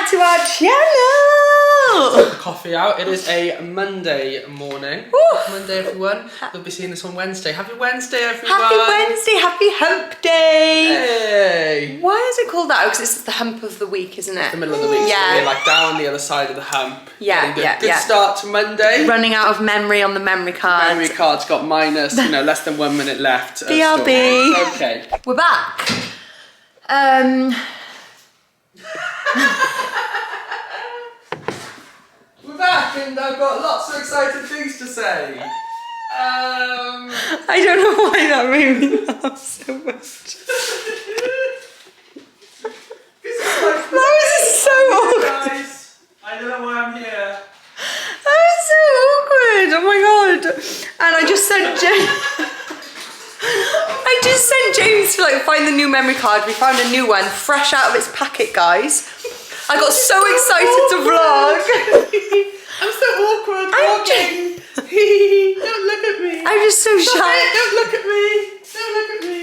back to our channel! Coffee out. It is a Monday morning. Woo. Monday, everyone. You'll be seeing this on Wednesday. Happy Wednesday, everyone. Happy Wednesday, happy hump day. Hey. Why is it called that? Because it's the hump of the week, isn't it? The middle of the week. Yeah. So we're like down the other side of the hump. Yeah, Good start to Monday. Running out of memory on the memory card. Memory card's got minus, less than 1 minute left. BRB. Okay. We're back. We're back and I've got lots of exciting things to say. I don't know why that made me laugh so much. That was so awkward. Guys, I don't know why I'm here. That was so awkward. Oh my god. And I just sent James to like find the new memory card. We found a new one, fresh out of its packet, guys. I got so excited to vlog. I'm so awkward vlogging. Don't look at me. I'm just so shy. Don't look at me. Don't look at me.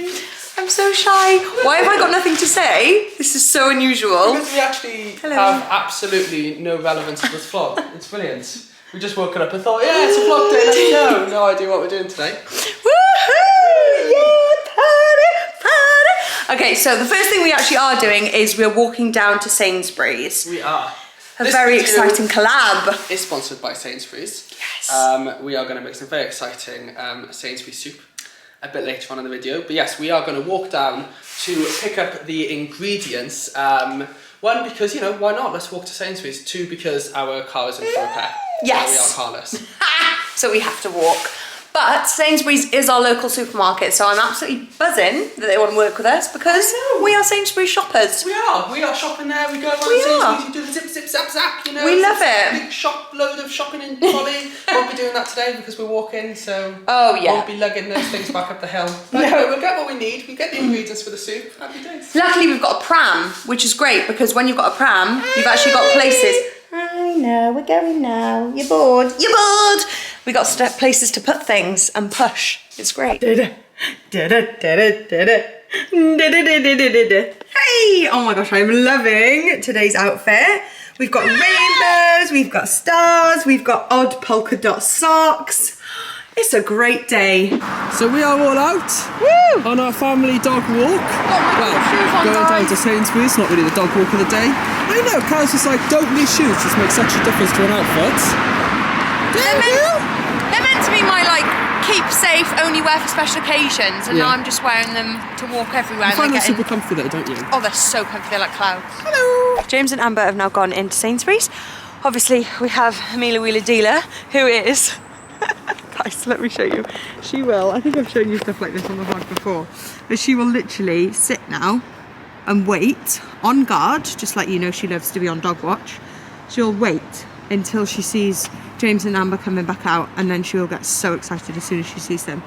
I'm so shy. Why have I got nothing to say? This is so unusual. Because we actually have absolutely no relevance to this vlog. It's brilliant. We just woken up and thought, yeah, it's a vlog day, let's go. No idea what we're doing today. Woohoo! Yeah, party! Okay, so the first thing we actually are doing is we're walking down to Sainsbury's. We are. A very exciting collab. Is sponsored by Sainsbury's. Yes. We are going to make some very exciting Sainsbury's soup a bit later on in the video. But yes, we are going to walk down to pick up the ingredients. One, because, you know, why not? Let's walk to Sainsbury's. Two, because our car is in for repair. Yes. We are carless. So we have to walk. But Sainsbury's is our local supermarket, so I'm absolutely buzzing that they want to work with us because we are Sainsbury's shoppers. We are shopping there. We go around Sainsbury's, you do the zip, zip, zap, zap, you know. We love it. Big shop, load of shopping in trolley. Won't be doing that today because we're walking, so won't be lugging those things back up the hill. But anyway, we'll get what we need. We get the ingredients for the soup. Happy days. Luckily, we've got a pram, which is great because when you've got a pram, you've actually got places. I know, we're going now. You're bored. You're bored. We got places to put things and push. It's great. Hey! Oh my gosh, I'm loving today's outfit. We've got rainbows, we've got stars, we've got odd polka dot socks. It's a great day. So we are all out on our family dog walk. Going down to Sainsbury's, not really the dog walk of the day. I know, Carys was like, don't these shoes just make such a difference to an outfit? They're meant to be my like keep safe, only wear for special occasions, and now I'm just wearing them to walk everywhere. You find them super comfy though, don't you? Oh, they're so comfy, they're like clouds. Hello! James and Amber have now gone into Sainsbury's. Obviously, we have Amelia Wheeler Dealer, who is... Guys, let me show you. She will, I think I've shown you stuff like this on the vlog before, but she will literally sit now and wait on guard, just like you know she loves to be on dog watch. She'll wait until she sees James and Amber coming back out, and then she'll get so excited as soon as she sees them.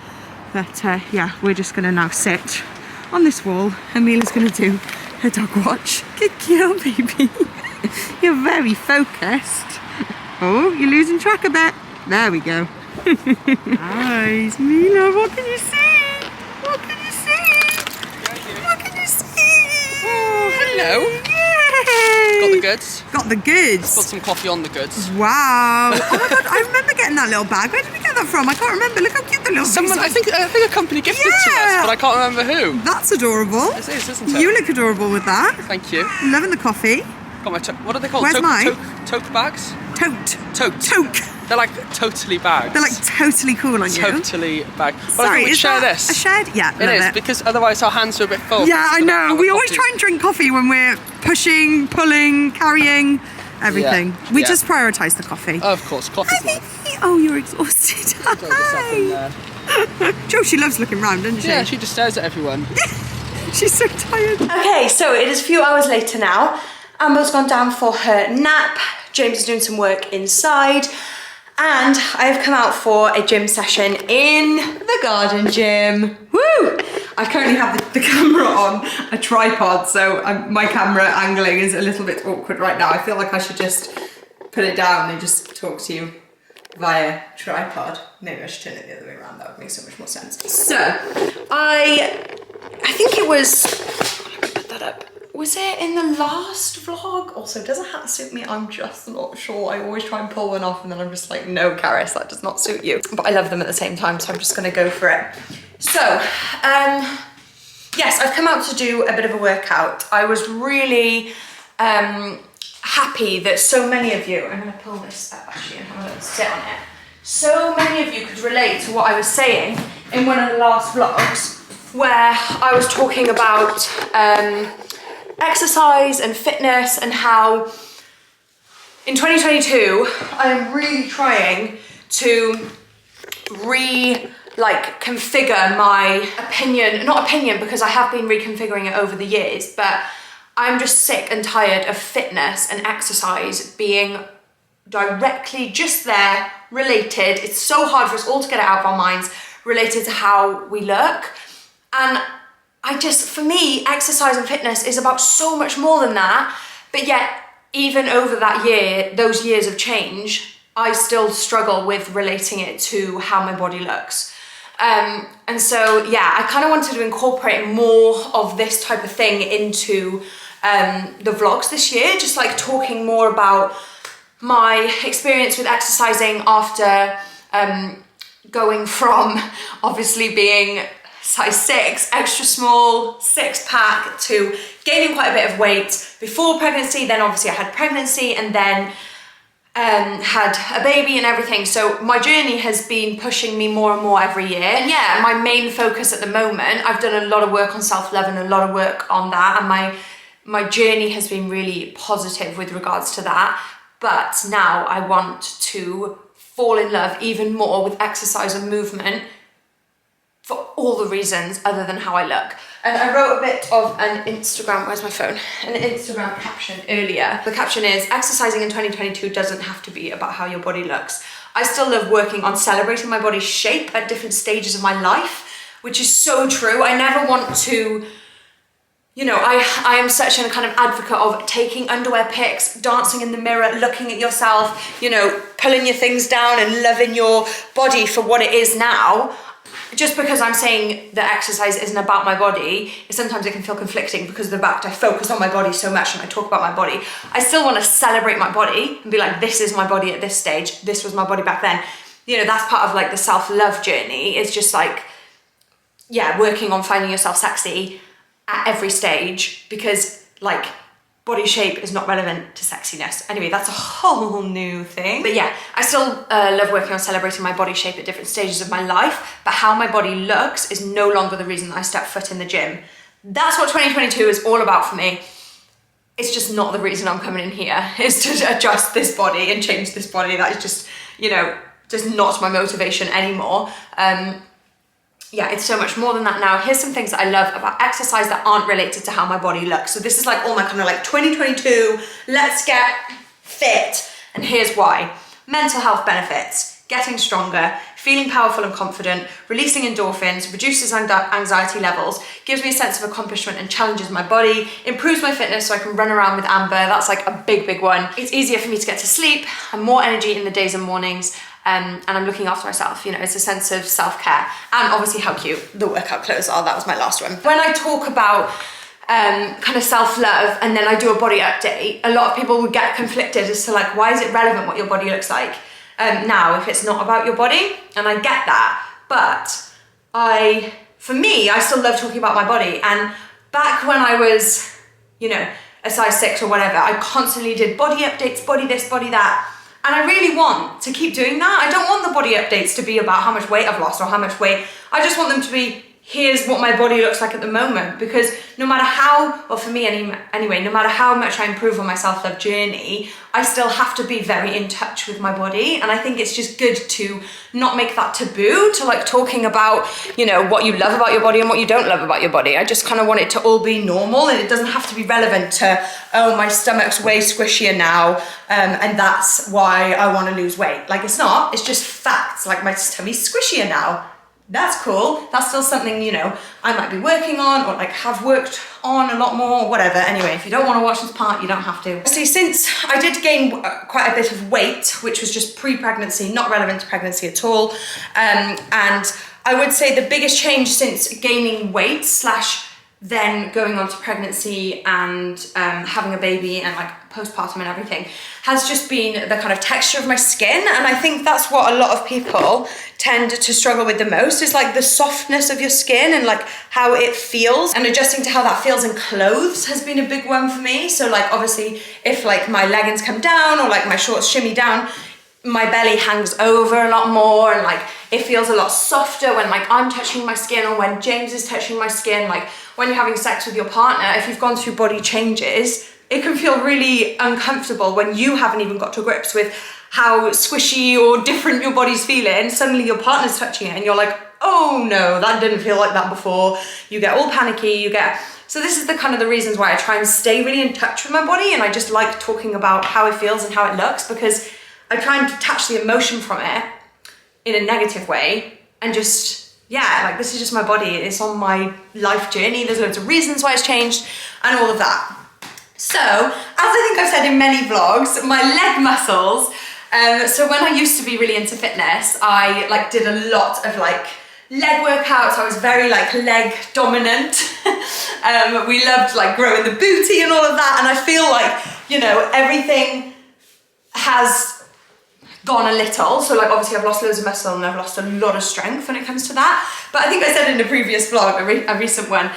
But yeah, we're just gonna now sit on this wall. Amelia's gonna do her dog watch. Good girl, baby. You're very focused. Oh, you're losing track a bit. There we go. Nice, Mila, what can you see? What can you see? What can you see? Oh, hello. Yay. Got the goods. Got the goods. Got some coffee on the goods. Wow. Oh my god, I remember getting that little bag. Where did we get that from? I can't remember. Look how cute the little Someone, I think a company gifted to us, but I can't remember who. That's adorable. It is, isn't it? You look adorable with that. Thank you. Loving the coffee. Got my what are they called? Where's mine? Tote bags? Tote. They're like totally bags. They're like totally cool on you. Totally bag. But Sorry, I think we is share that this. a shared? Yeah, it is, because otherwise our hands are a bit full. Yeah, I know. We always try and drink coffee when we're pushing, pulling, carrying, everything. Yeah, We just prioritise the coffee. Of course, coffee's life. Oh, you're exhausted. Joe, she loves looking round, doesn't she? Yeah, she just stares at everyone. She's so tired. Okay, so it is a few hours later now. Amber's gone down for her nap. James is doing some work inside. And I have come out for a gym session in the garden gym. Woo! I currently have the camera on a tripod, so my camera angling is a little bit awkward right now. I feel like I should just put it down and just talk to you via tripod. Maybe I should turn it the other way around. That would make so much more sense. So, I think it was... Let me put that up. was it in the last vlog? Also, does a hat suit me? I'm just not sure. I always try and pull one off and then I'm just like, no, Carys, that does not suit you. But I love them at the same time, so I'm just gonna go for it. So, yes, I've come out to do a bit of a workout. I was really happy that so many of you, I'm gonna pull this up actually and have a little sit on it. So many of you could relate to what I was saying in one of the last vlogs where I was talking about exercise and fitness and how in 2022 I am really trying to configure my not opinion because I have been reconfiguring it over the years, but I'm just sick and tired of fitness and exercise being directly just there, related. It's so hard for us all to get it out of our minds, related to how we look. And for me, exercise and fitness is about so much more than that. But yet, even over that year, those years of change, I still struggle with relating it to how my body looks. And so, yeah, I kind of wanted to incorporate more of this type of thing into the vlogs this year, just like talking more about my experience with exercising after going from obviously being size 6, extra small, 6-pack, to gaining quite a bit of weight before pregnancy. Then obviously I had pregnancy and then had a baby and everything. So my journey has been pushing me more and more every year. And yeah, my main focus at the moment, I've done a lot of work on self-love and a lot of work on that. And my journey has been really positive with regards to that. But now I want to fall in love even more with exercise and movement for all the reasons other than how I look. And I wrote a bit of an Instagram, where's my phone? An Instagram caption earlier. The caption is, exercising in 2022 doesn't have to be about how your body looks. I still love working on celebrating my body's shape at different stages of my life, which is so true. I never want to, you know, I am such a kind of advocate of taking underwear pics, dancing in the mirror, looking at yourself, you know, pulling your things down and loving your body for what it is now. Just because I'm saying that exercise isn't about my body, sometimes it can feel conflicting because of the fact I focus on my body so much and I talk about my body. I still want to celebrate my body and be like, this is my body at this stage, this was my body back then. You know, that's part of like the self-love journey. It's just like, yeah, working on finding yourself sexy at every stage, because like body shape is not relevant to sexiness. Anyway, that's a whole new thing. But yeah, I still love working on celebrating my body shape at different stages of my life, but how my body looks is no longer the reason that I step foot in the gym. That's what 2022 is all about for me. It's just not the reason I'm coming in here, is to adjust this body and change this body. That is just, you know, just not my motivation anymore. Yeah, it's so much more than that now. Here's some things that I love about exercise that aren't related to how my body looks. So this is like all my kind of like 2022, let's get fit. And here's why. Mental health benefits, getting stronger, feeling powerful and confident, releasing endorphins, reduces anxiety levels, gives me a sense of accomplishment and challenges my body, improves my fitness so I can run around with Amber. That's like a big, big one. It's easier for me to get to sleep, have more energy in the days and mornings, and I'm looking after myself. You know, it's a sense of self-care. And obviously how cute the workout clothes are. That was my last one. When I talk about kind of self-love and then I do a body update, a lot of people would get conflicted as to like, why is it relevant what your body looks like now if it's not about your body? And I get that, but for me, I still love talking about my body. And back when I was, you know, a size 6 or whatever, I constantly did body updates, body this, body that. And I really want to keep doing that. I don't want the body updates to be about how much weight I've lost or how much weight. I just want them to be, here's what my body looks like at the moment. Because no matter how, or for me anyway, no matter how much I improve on my self-love journey, I still have to be very in touch with my body. And I think it's just good to not make that taboo, to like talking about, you know, what you love about your body and what you don't love about your body. I just kind of want it to all be normal, and it doesn't have to be relevant to, oh, my stomach's way squishier now, and that's why I want to lose weight. Like, it's not, it's just facts. Like, my tummy's squishier now. That's cool. That's still something, you know, I might be working on, or like have worked on a lot more, or whatever. Anyway, if you don't want to watch this part, you don't have to. See, since I did gain quite a bit of weight, which was just pre-pregnancy, not relevant to pregnancy at all, and I would say the biggest change since gaining weight / then going on to pregnancy and having a baby and like postpartum and everything has just been the kind of texture of my skin. And I think that's what a lot of people tend to struggle with the most, is like the softness of your skin and like how it feels, and adjusting to how that feels in clothes has been a big one for me. So like obviously if like my leggings come down or like my shorts shimmy down, my belly hangs over a lot more, and like it feels a lot softer when like I'm touching my skin or when James is touching my skin. Like when you're having sex with your partner, if you've gone through body changes, it can feel really uncomfortable when you haven't even got to grips with how squishy or different your body's feeling. Suddenly your partner's touching it and you're like, oh no, that didn't feel like that before. You get all panicky, so this is the kind of the reasons why I try and stay really in touch with my body, and I just like talking about how it feels and how it looks, because I try and detach the emotion from it in a negative way and just, yeah, like this is just my body. It's on my life journey. There's loads of reasons why it's changed and all of that. So, as I think I've said in many vlogs, my leg muscles, so when I used to be really into fitness, I like did a lot of like leg workouts. I was very like leg dominant. We loved like growing the booty and all of that. And I feel like, you know, everything has gone a little. So like obviously I've lost loads of muscle and I've lost a lot of strength when it comes to that. But I think I said in a previous vlog, a recent one,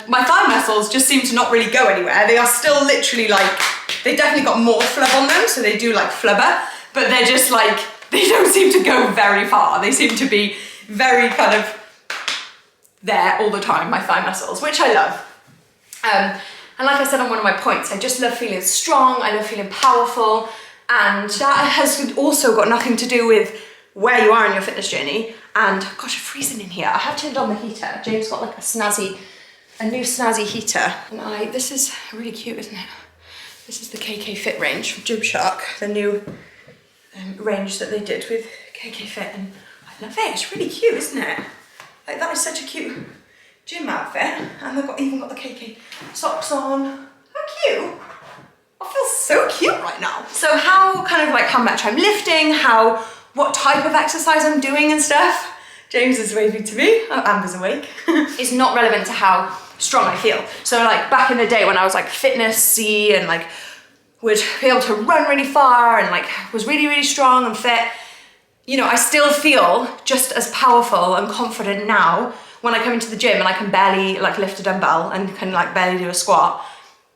my thigh muscles just seem to not really go anywhere. They are still literally like, they definitely got more flub on them, so they do like flubber, but they're just like, they don't seem to go very far. They seem to be very kind of there all the time, my thigh muscles, which I love. And like I said on one of my points, I just love feeling strong, I love feeling powerful, and that has also got nothing to do with where you are in your fitness journey. And gosh, it's freezing in here. I have turned on the heater. James got like a new snazzy heater. And this is really cute, isn't it? This is the KK Fit range from Gymshark, the new range that they did with KK Fit, and I love it. It's really cute, isn't it? Like that is such a cute gym outfit, and they've even got the KK socks on. How cute! I feel so cute right now. So how much I'm lifting, what type of exercise I'm doing and stuff, James is waving to me, oh, Amber's awake, is not relevant to how strong I feel. So like back in the day when I was like fitnessy and like would be able to run really far and like was really, really strong and fit, you know, I still feel just as powerful and confident now when I come into the gym and I can barely like lift a dumbbell and can like barely do a squat.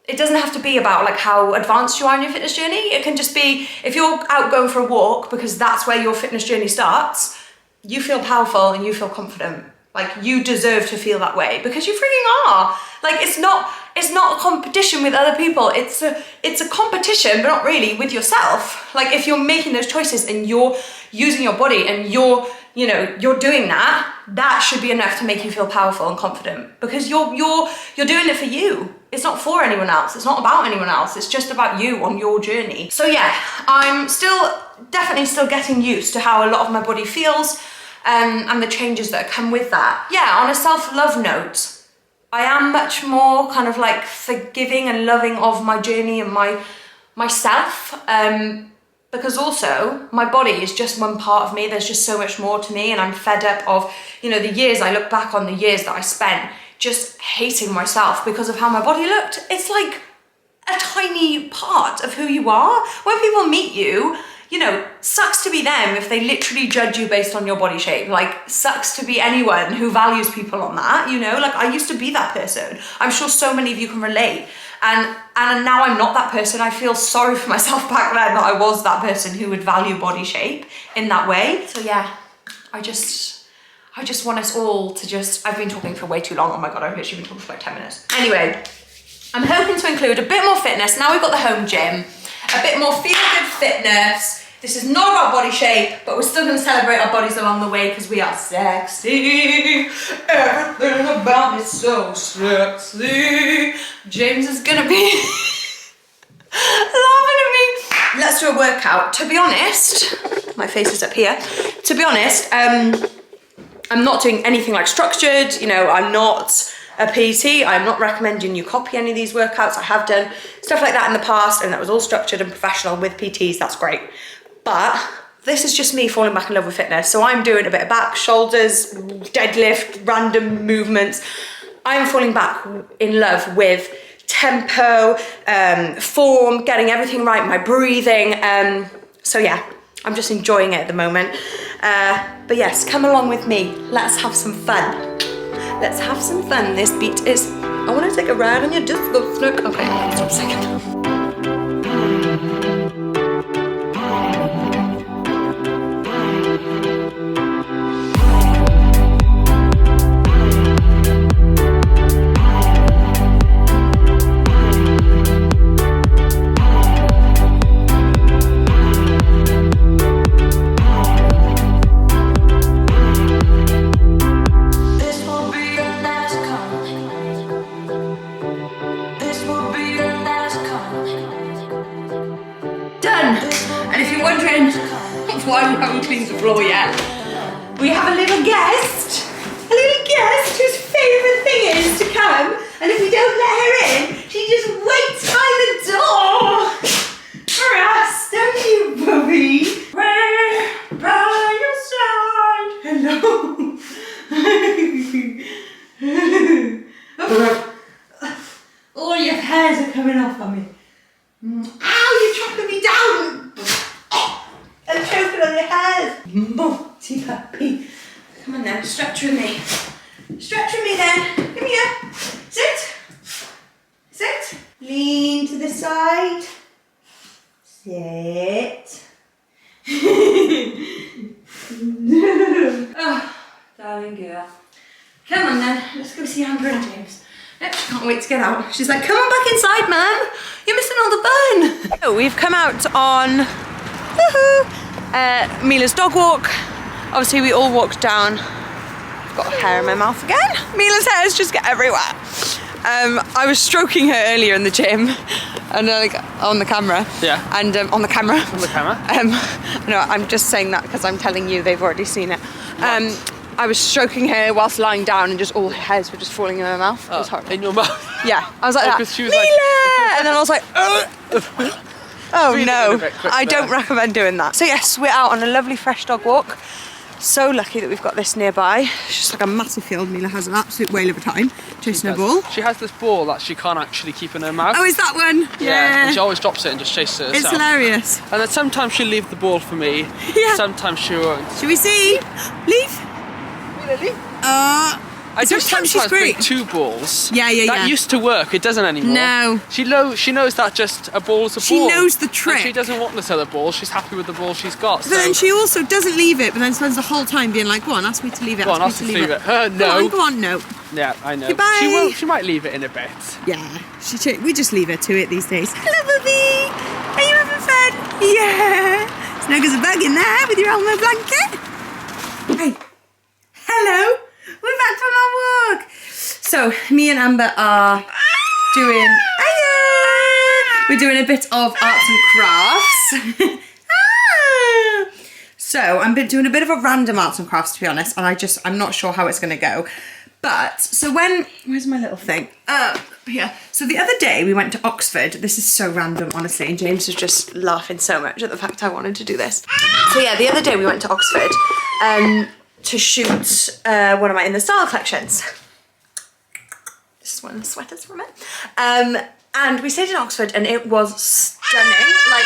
It doesn't have to be about like how advanced you are in your fitness journey. It can just be, if you're out going for a walk because that's where your fitness journey starts, you feel powerful and you feel confident. Like you deserve to feel that way because you freaking are. Like it's not a competition with other people. It's a competition, but not really, with yourself. Like if you're making those choices and you're using your body and you're doing that should be enough to make you feel powerful and confident because you're doing it for you. It's not for anyone else. It's not about anyone else. It's just about you on your journey. So yeah, I'm definitely still getting used to how a lot of my body feels and the changes that come with that. Yeah, on a self-love note, I am much more kind of like forgiving and loving of my journey and myself. Because also my body is just one part of me. There's just so much more to me, and I'm fed up of, you know, the years I look back on, the years that I spent just hating myself because of how my body looked. It's like a tiny part of who you are. When people meet you, you know, sucks to be them if they literally judge you based on your body shape. Like, sucks to be anyone who values people on that, you know? Like, I used to be that person. I'm sure so many of you can relate. And now I'm not that person. I feel sorry for myself back then that I was that person who would value body shape in that way. So yeah, I just want us all to I've been talking for way too long. Oh my God, I've literally been talking for like 10 minutes. Anyway, I'm hoping to include a bit more fitness. Now we've got the home gym, a bit more feel-good fitness. This is not about body shape, but we're still gonna celebrate our bodies along the way because we are sexy. Everything about me so sexy. James is gonna be laughing at me. Let's do a workout. To be honest, my face is up here. To be honest, I'm not doing anything like structured. You know, I'm not a PT. I'm not recommending you copy any of these workouts. I have done stuff like that in the past, and that was all structured and professional with PTs. That's great. But this is just me falling back in love with fitness. So I'm doing a bit of back, shoulders, deadlift, random movements. I'm falling back in love with tempo, form, getting everything right, my breathing. So yeah, I'm just enjoying it at the moment. But yes, come along with me. Let's have some fun. Let's have some fun. This beat is, I want to take a ride on your disco stick. Okay, stop a second. Why we haven't cleaned the floor yet. We have a little guest whose favourite thing is to come, and if we don't let her in, she just waits by the door for us, don't you, Bobby? We're by your side. Hello. All your hairs are coming off on me. Ow, you're chopping me down. I'm choking on your hairs. Naughty puppy. Come on then, stretch with me. Stretch with me then. Come here. Sit. Sit. Lean to the side. Sit. Oh, darling girl. Come on then, let's go see Amber and James. She can't wait to get out. She's like, come on back inside, man. You're missing all the fun. So we've come out on Mila's dog walk. Obviously we all walked down. I've got hair in my mouth again. Mila's hairs just get everywhere. I was stroking her earlier in the gym and like on the camera. Yeah. And on the camera. On the camera. No, I'm just saying that because I'm telling you they've already seen it. I was stroking her whilst lying down and just all her hairs were just falling in my mouth. It was horrible. In your mouth? Yeah. I was like that. She was Mila! Like... And then I was like, oh no, I don't recommend doing that. So yes, we're out on a lovely fresh dog walk. So lucky that we've got this nearby. It's just like a massive field. Mila has an absolute whale of a time chasing her ball. She has this ball that she can't actually keep in her mouth. Oh, is that one? Yeah. And she always drops it and just chases it herself. It's hilarious. And then sometimes she'll leave the ball for me. Yeah. Sometimes she won't. Should we see? Leave? Mila, leave. I do sometimes bring 2 balls. Yeah. That used to work, it doesn't anymore. No. She knows that just a ball's a ball. She knows the trick. And she doesn't want this other ball, she's happy with the ball she's got. But then she also doesn't leave it, but then spends the whole time being like, go on, ask me to leave it, ask me to leave it. No. Go on, no. Yeah, I know. Goodbye. She might leave it in a bit. Yeah, we just leave her to it these days. Hello, Bubby. Are you having fun? Yeah. Snug as a bug in there with your Elmo blanket. Hey. Hello. We're back from our walk. So me and Amber are doing, we're doing a bit of arts and crafts. So I'm doing a bit of a random arts and crafts, to be honest, and I'm not sure how it's going to go. But so where's my little thing? Here. So the other day we went to Oxford. This is so random, honestly, and James was just laughing so much at the fact I wanted to do this. So yeah, the other day we went to Oxford. To shoot one of my In the Style collections. This is one of the sweaters from it. And we stayed in Oxford and it was stunning. Like,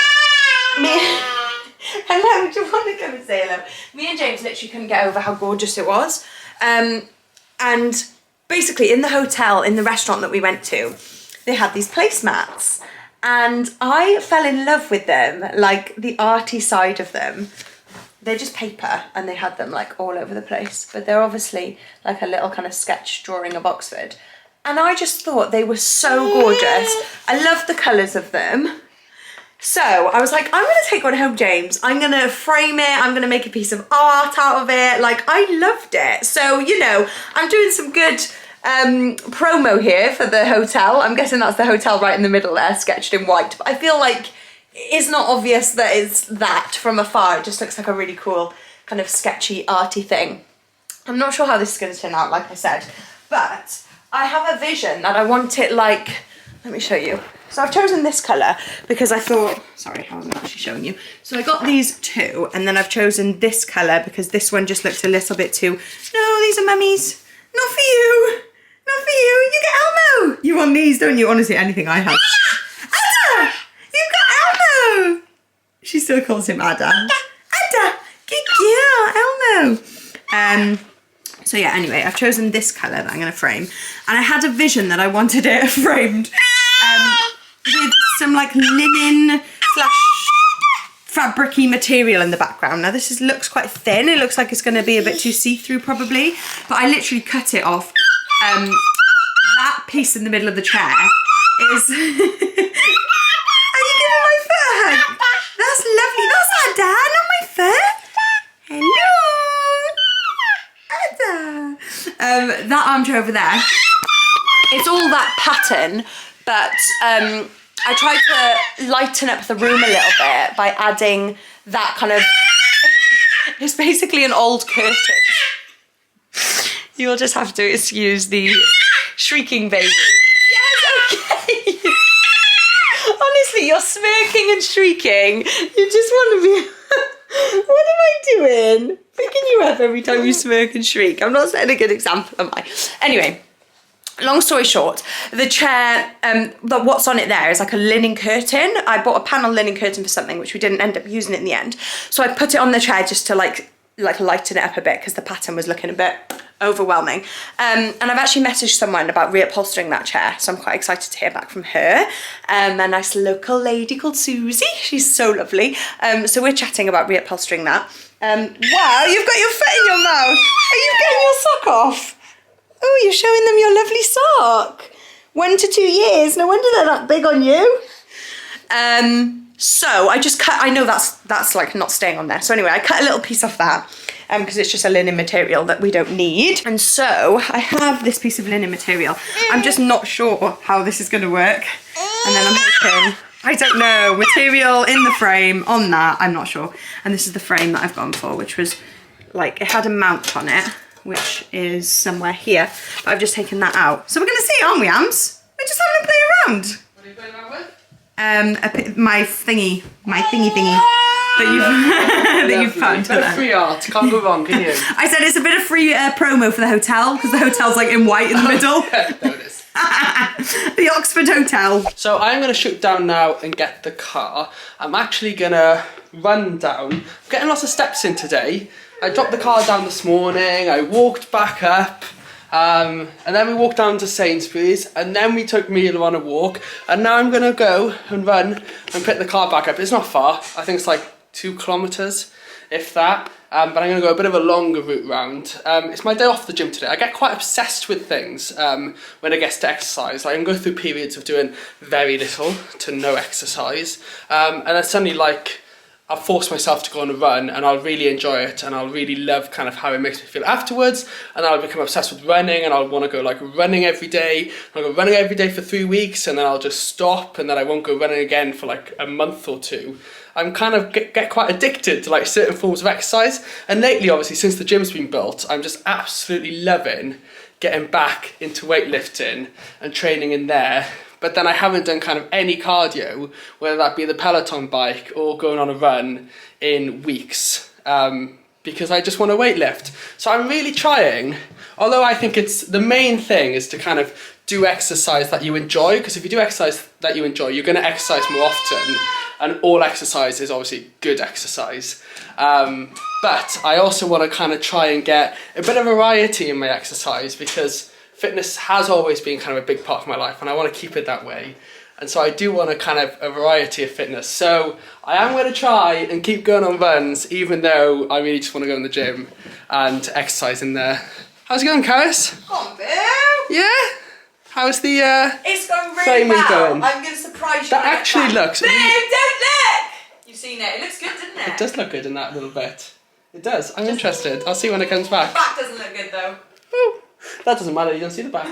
hello, do you want to come and say hello? Me and James literally couldn't get over how gorgeous it was. And basically in the hotel, in the restaurant that we went to, they had these placemats. And I fell in love with them, like the arty side of them. They're just paper and they had them like all over the place, but they're obviously like a little kind of sketch drawing of Oxford. And I just thought they were so gorgeous. I loved the colours of them. So I was like, I'm gonna take one home, James. I'm gonna frame it. I'm gonna make a piece of art out of it. Like, I loved it. So, you know, I'm doing some good promo here for the hotel. I'm guessing that's the hotel right in the middle there, sketched in white. But I feel like it's not obvious that it's that from afar. It just looks like a really cool kind of sketchy arty thing. I'm not sure how this is going to turn out, like I said, but I have a vision that I want it like, let me show you. So I've chosen this colour because I thought, sorry, I wasn't actually showing you. So I got these 2 and then I've chosen this colour because this one just looked a little bit too, no, these are mummies, not for you, not for you. You get Elmo. You want these, don't you? Honestly, anything I have. Ada, you've got Elmo. She still calls him Ada. Ada, good girl, Elmo. So yeah, anyway, I've chosen this colour that I'm going to frame. And I had a vision that I wanted it framed with some like linen / fabric-y material in the background. Now this looks quite thin. It looks like it's going to be a bit too see-through probably. But I literally cut it off. That piece in the middle of the chair is... Are you giving my foot a hug? That's lovely. That's Ada, not my foot. Hello. Ada. That armchair over there, it's all that pattern, but I tried to lighten up the room a little bit by adding that kind of, it's basically an old curtain. You'll just have to excuse the shrieking baby. Yes, okay. Honestly, you're smirking and shrieking. You just want to be... What am I doing? Picking you up every time you smirk and shriek. I'm not setting a good example, am I? Anyway, long story short, the chair, what's on it there is like a linen curtain. I bought a panel linen curtain for something, which we didn't end up using in the end. So I put it on the chair just to like lighten it up a bit because the pattern was looking a bit overwhelming. And I've actually messaged someone about reupholstering that chair, so I'm quite excited to hear back from her. A nice local lady called Susie. She's so lovely. So we're chatting about reupholstering that. Wow, you've got your foot in your mouth. Are you getting your sock off? Oh, you're showing them your lovely sock. 1 to 2 years. No wonder they're that big on you. So I just cut, I know that's like not staying on there. So anyway, I cut a little piece off that because it's just a linen material that we don't need. And so I have this piece of linen material. I'm just not sure how this is going to work. And then I'm hoping, I don't know, material in the frame on that, I'm not sure. And this is the frame that I've gone for, which was like, it had a mount on it, which is somewhere here. But I've just taken that out. So we're going to see, aren't we, Ams? We're just having a play around. What are you playing around with? My thingy that you've found. Bit of free art, can't go wrong, can you? I said it's a bit of free promo for the hotel because the hotel's like in white in the middle. There it is. The Oxford Hotel. So I'm going to shoot down now and get the car. I'm actually going to run down. I'm getting lots of steps in today. I dropped the car down this morning, I walked back up, and then we walked down to Sainsbury's, and then we took Mila on a walk, and now I'm going to go and run and pick the car back up. It's not far, I think it's like 2 kilometres, if that, but I'm going to go a bit of a longer route round. It's my day off the gym today. I get quite obsessed with things when it gets to exercise. I can go through periods of doing very little to no exercise, and then suddenly like, I'll force myself to go on a run and I'll really enjoy it and I'll really love kind of how it makes me feel afterwards, and I'll become obsessed with running and I'll want to go like running every day. I'll go running every day for 3 weeks and then I'll just stop and then I won't go running again for like a month or 2. I'm kind of get quite addicted to like certain forms of exercise, and lately obviously since the gym's been built I'm just absolutely loving getting back into weightlifting and training in there. But then I haven't done kind of any cardio, whether that be the Peloton bike or going on a run, in weeks, because I just want to weightlift. So I'm really trying, although I think it's the main thing is to kind of do exercise that you enjoy, because if you do exercise that you enjoy, you're going to exercise more often, and all exercise is obviously good exercise. But I also want to kind of try and get a bit of variety in my exercise, because fitness has always been kind of a big part of my life and I want to keep it that way. And so I do want a kind of a variety of fitness. So I am going to try and keep going on runs, even though I really just want to go in the gym and exercise in there. How's it going, Carys? Come on, Bill. Yeah? How's the it's going really framing well. going? I'm going to surprise you. That actually looks... Bill, don't look! You've seen it. It looks good, doesn't it? It does look good in that little bit. It does. I'm interested. I'll see when it comes back. The back doesn't look good, though. Ooh. That doesn't matter, you don't see the back.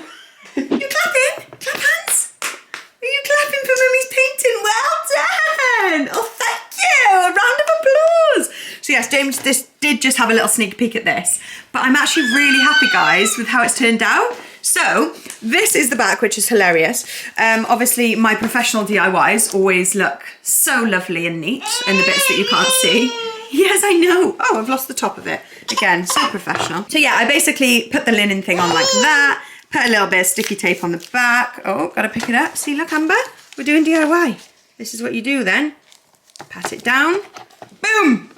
You clapping? Clap hands. Are you clapping for Mummy's painting? Well done! Oh, thank you! A round of applause! So yes, James did just have a little sneak peek at this, but I'm actually really happy, guys, with how it's turned out. So this is the back, which is hilarious. Obviously, my professional DIYs always look so lovely and neat in the bits that you can't see. Yes, I know. Oh, I've lost the top of it. Again, so professional. So yeah, I basically put the linen thing on like that, Put a little bit of sticky tape on the back. Oh, gotta pick it up. See, look, Amber, we're doing DIY. This is what you do then. Pat it down. Boom!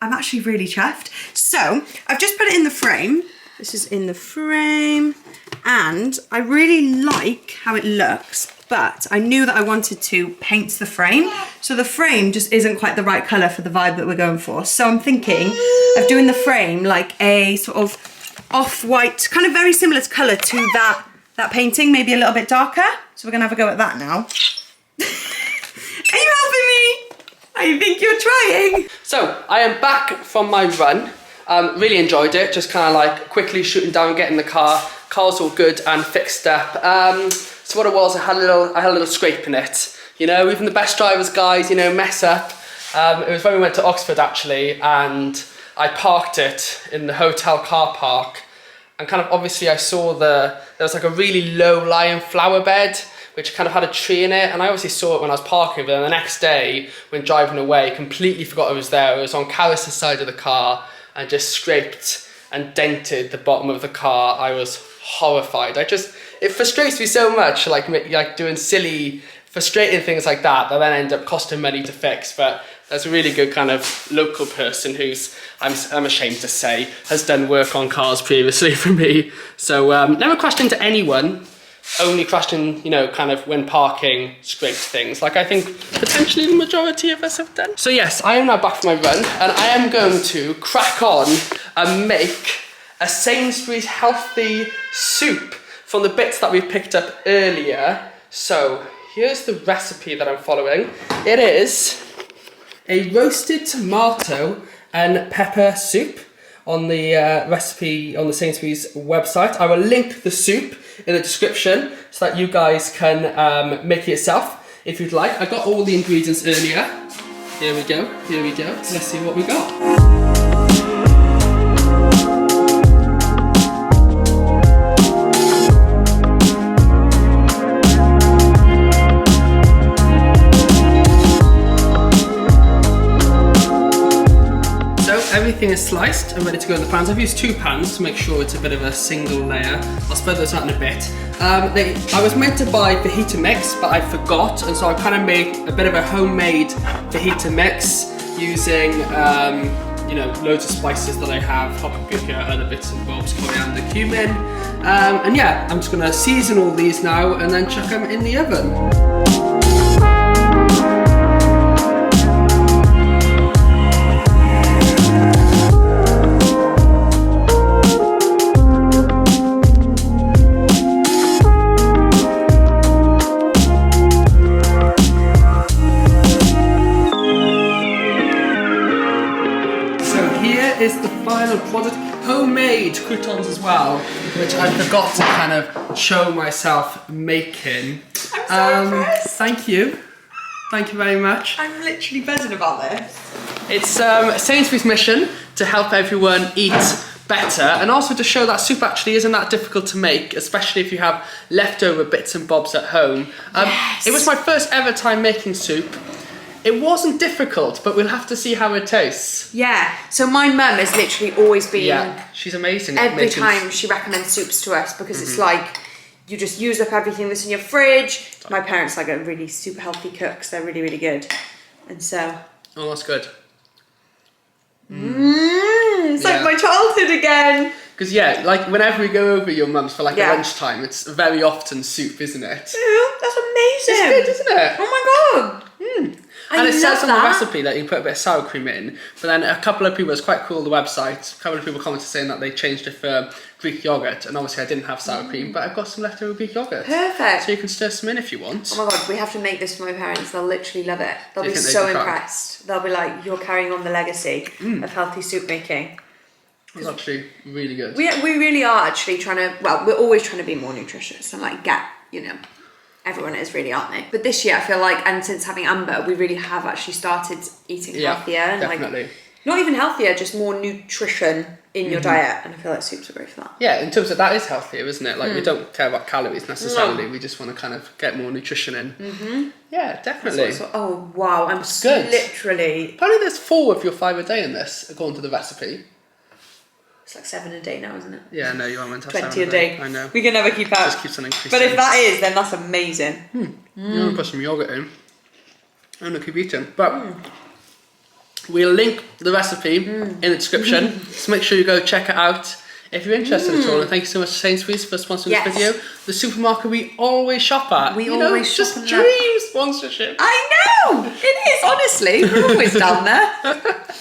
I'm actually really chuffed. So, I've just put it in the frame. This is in the frame. And I really like how it looks, but I knew that I wanted to paint the frame. So the frame just isn't quite the right colour for the vibe that we're going for. So I'm thinking of doing the frame like a sort of off-white, kind of very similar colour to that painting, maybe a little bit darker. So we're gonna have a go at that now. Are you helping me? I think you're trying. So I am back from my run. Really enjoyed it. Just kind of like quickly shooting down, getting in the car. Car's all good and fixed up. So what it was, I had a little scrape in it. You know, even the best drivers, guys, you know, mess up. It was when we went to Oxford actually, and I parked it in the hotel car park. And kind of obviously I saw there was like a really low-lying flower bed, which kind of had a tree in it, and I obviously saw it when I was parking, but then the next day, when driving away, completely forgot it was there. It was on Carys' side of the car, and just scraped and dented the bottom of the car. I was horrified. It frustrates me so much, like doing silly, frustrating things like that then end up costing money to fix. But there's a really good kind of local person who's, I'm ashamed to say, has done work on cars previously for me. So never crashed into anyone. Only crashed in, you know, kind of when parking, scraped things, like I think potentially the majority of us have done. So yes, I am now back from my run, and I am going to crack on and make a Sainsbury's healthy soup from the bits that we picked up earlier. So here's the recipe that I'm following. It is a roasted tomato and pepper soup on the recipe on the Sainsbury's website. I will link the soup in the description so that you guys can make it yourself if you'd like. I got all the ingredients earlier. Here we go, here we go. Let's see what we got. Everything is sliced and ready to go in the pans. I've used 2 pans to make sure it's a bit of a single layer. I'll spread those out in a bit. I was meant to buy fajita mix, but I forgot, and so I kind of made a bit of a homemade fajita mix using, you know, loads of spices that I have, hot paprika, other bits and bobs, coriander, cumin. And yeah, I'm just gonna season all these now and then chuck them in the oven. Is the final product, homemade croutons as well, which I forgot to kind of show myself making. I'm so impressed. Thank you very much. I'm literally buzzing about this. It's Sainsbury's mission to help everyone eat better, and also to show that soup actually isn't that difficult to make, especially if you have leftover bits and bobs at home. Yes. It was my first ever time making soup. It wasn't difficult, but we'll have to see how it tastes. Yeah, so my mum has literally always been... Yeah, she's amazing. Every time she recommends soups to us, because it's like, you just use up everything that's in your fridge. My parents like are really super healthy cooks. They're really, really good. And so... Oh, that's good. It's like my childhood again. Because yeah, like whenever we go over your mum's for like a lunchtime, it's very often soup, isn't it? Ew, that's amazing. It's good, isn't it? Oh my god. And it says on the recipe that you can put a bit of sour cream in, but then a couple of people, it's quite cool on the website, a couple of people commented saying that they changed it for Greek yogurt, and obviously I didn't have sour cream, but I've got some leftover Greek yogurt. Perfect. So you can stir some in if you want. Oh my god, we have to make this for my parents. They'll literally love it. They'll be so impressed. They'll be like, you're carrying on the legacy of healthy soup making. It's actually really good. We really are actually trying to, well, we're always trying to be more nutritious and like get, you know, everyone is really, aren't they? But this year I feel like, and since having Amber, we really have actually started eating healthier and definitely. Like not even healthier, just more nutrition in your diet, and I feel like soups are great for that. Yeah, in terms of that is healthier, isn't it? Like we don't care about calories necessarily, we just want to kind of get more nutrition in. Yeah, definitely. Oh wow, I'm good. Literally. Apparently there's 4 of your 5 a day in this, according to the recipe. It's like 7 a day now, isn't it? Yeah, no, you aren't meant to have 20 a day. I know. We can never keep up. Just keeps on increasing. But if that is, then that's amazing. You want to put some yogurt in and look, keep eating. But we'll link the recipe in the description, so make sure you go check it out if you're interested at all. And thank you so much to Sainsbury's for sponsoring this video. The supermarket we always shop at. We always shop just dream sponsorship. I know! It is, honestly. We're always down there.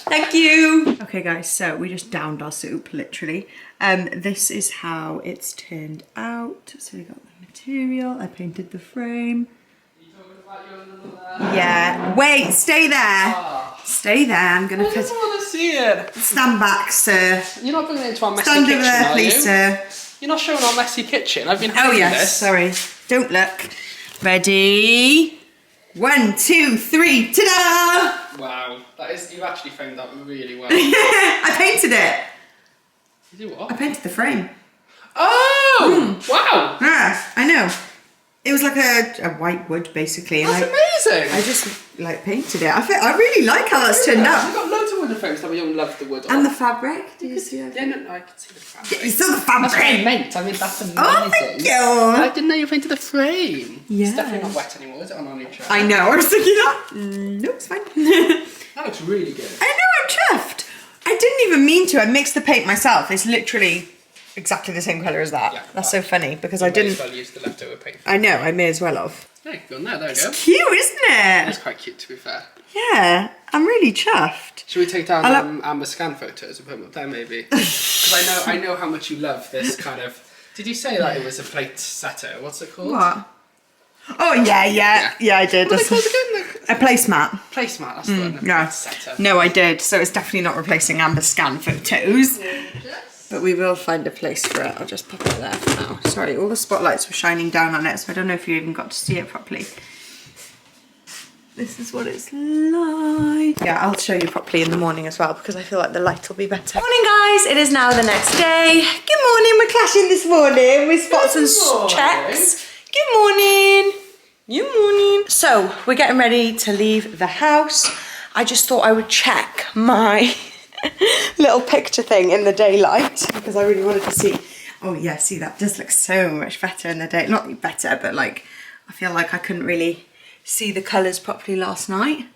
Thank you. Okay guys, so we just downed our soup, literally. This is how it's turned out. So we got the material, I painted the frame. Yeah, wait, stay there. Stay there, I'm gonna put... I don't want to see it. Stand back, sir. You're not bringing it into our messy Stand kitchen, over there, are please, you? sir. You're not showing our messy kitchen. I've been Oh hiding yes, this. sorry. Don't look. Ready? 1, 2, 3, ta-da! Wow, that is, you've actually framed that really well. I painted it. You do what? I painted the frame. Oh! Wow! Yeah, I know. It was like a white wood, basically. And That's amazing! I just like painted it. I really like how that's turned out. We've got loads of wooden frames that we don't love the wood on. And the fabric. Do you see that? Yeah, no, I can see the fabric. You saw the fabric. That's what I meant. I mean, that's amazing. Oh, thank you. I didn't know you painted the frame. Yeah. It's definitely not wet anymore, is it, on our new chair? I know. I was thinking that. No, it's fine. That looks really good. I know. I'm chuffed. I didn't even mean to. I mixed the paint myself. It's literally exactly the same colour as that. Yeah, that's so funny because I didn't. May as well use the leftover paint. I know. I may as well have. Yeah, go on there. There we go. It's cute, isn't it? It's quite cute, to be fair. Yeah, I'm really chuffed. Should we take down Amber's scan photos and put them up there, maybe? Because I know how much you love this kind of. Did you say that it was a plate setter? What's it called? What? Oh yeah, I did. What are they called again? A placemat. Placemat. That's the one. Yeah. Setter. No, I did. So it's definitely not replacing Amber's scan photos. But we will find a place for it. I'll just pop it there for now. Sorry, all the spotlights were shining down on it, so I don't know if you even got to see it properly. This is what it's like. Yeah, I'll show you properly in the morning as well because I feel like the light will be better. Morning guys, it is now the next day. Good morning, we're clashing this morning with spots and checks. Good morning. Good morning. So, we're getting ready to leave the house. I just thought I would check my little picture thing in the daylight because I really wanted to see. Oh yeah, see, that does look so much better in the day. Not better, but like, I feel like I couldn't really see the colours properly last night.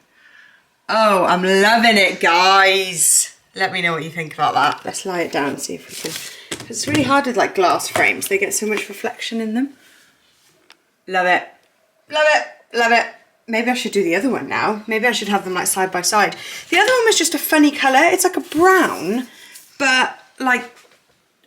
Oh, I'm loving it, guys. Let me know what you think about that. Let's lie it down and see if we can, because it's really hard with like glass frames. They get so much reflection in them. Love it. Love it. Love it. Maybe I should do the other one now. Maybe I should have them like side by side. The other one was just a funny colour. It's like a brown, but like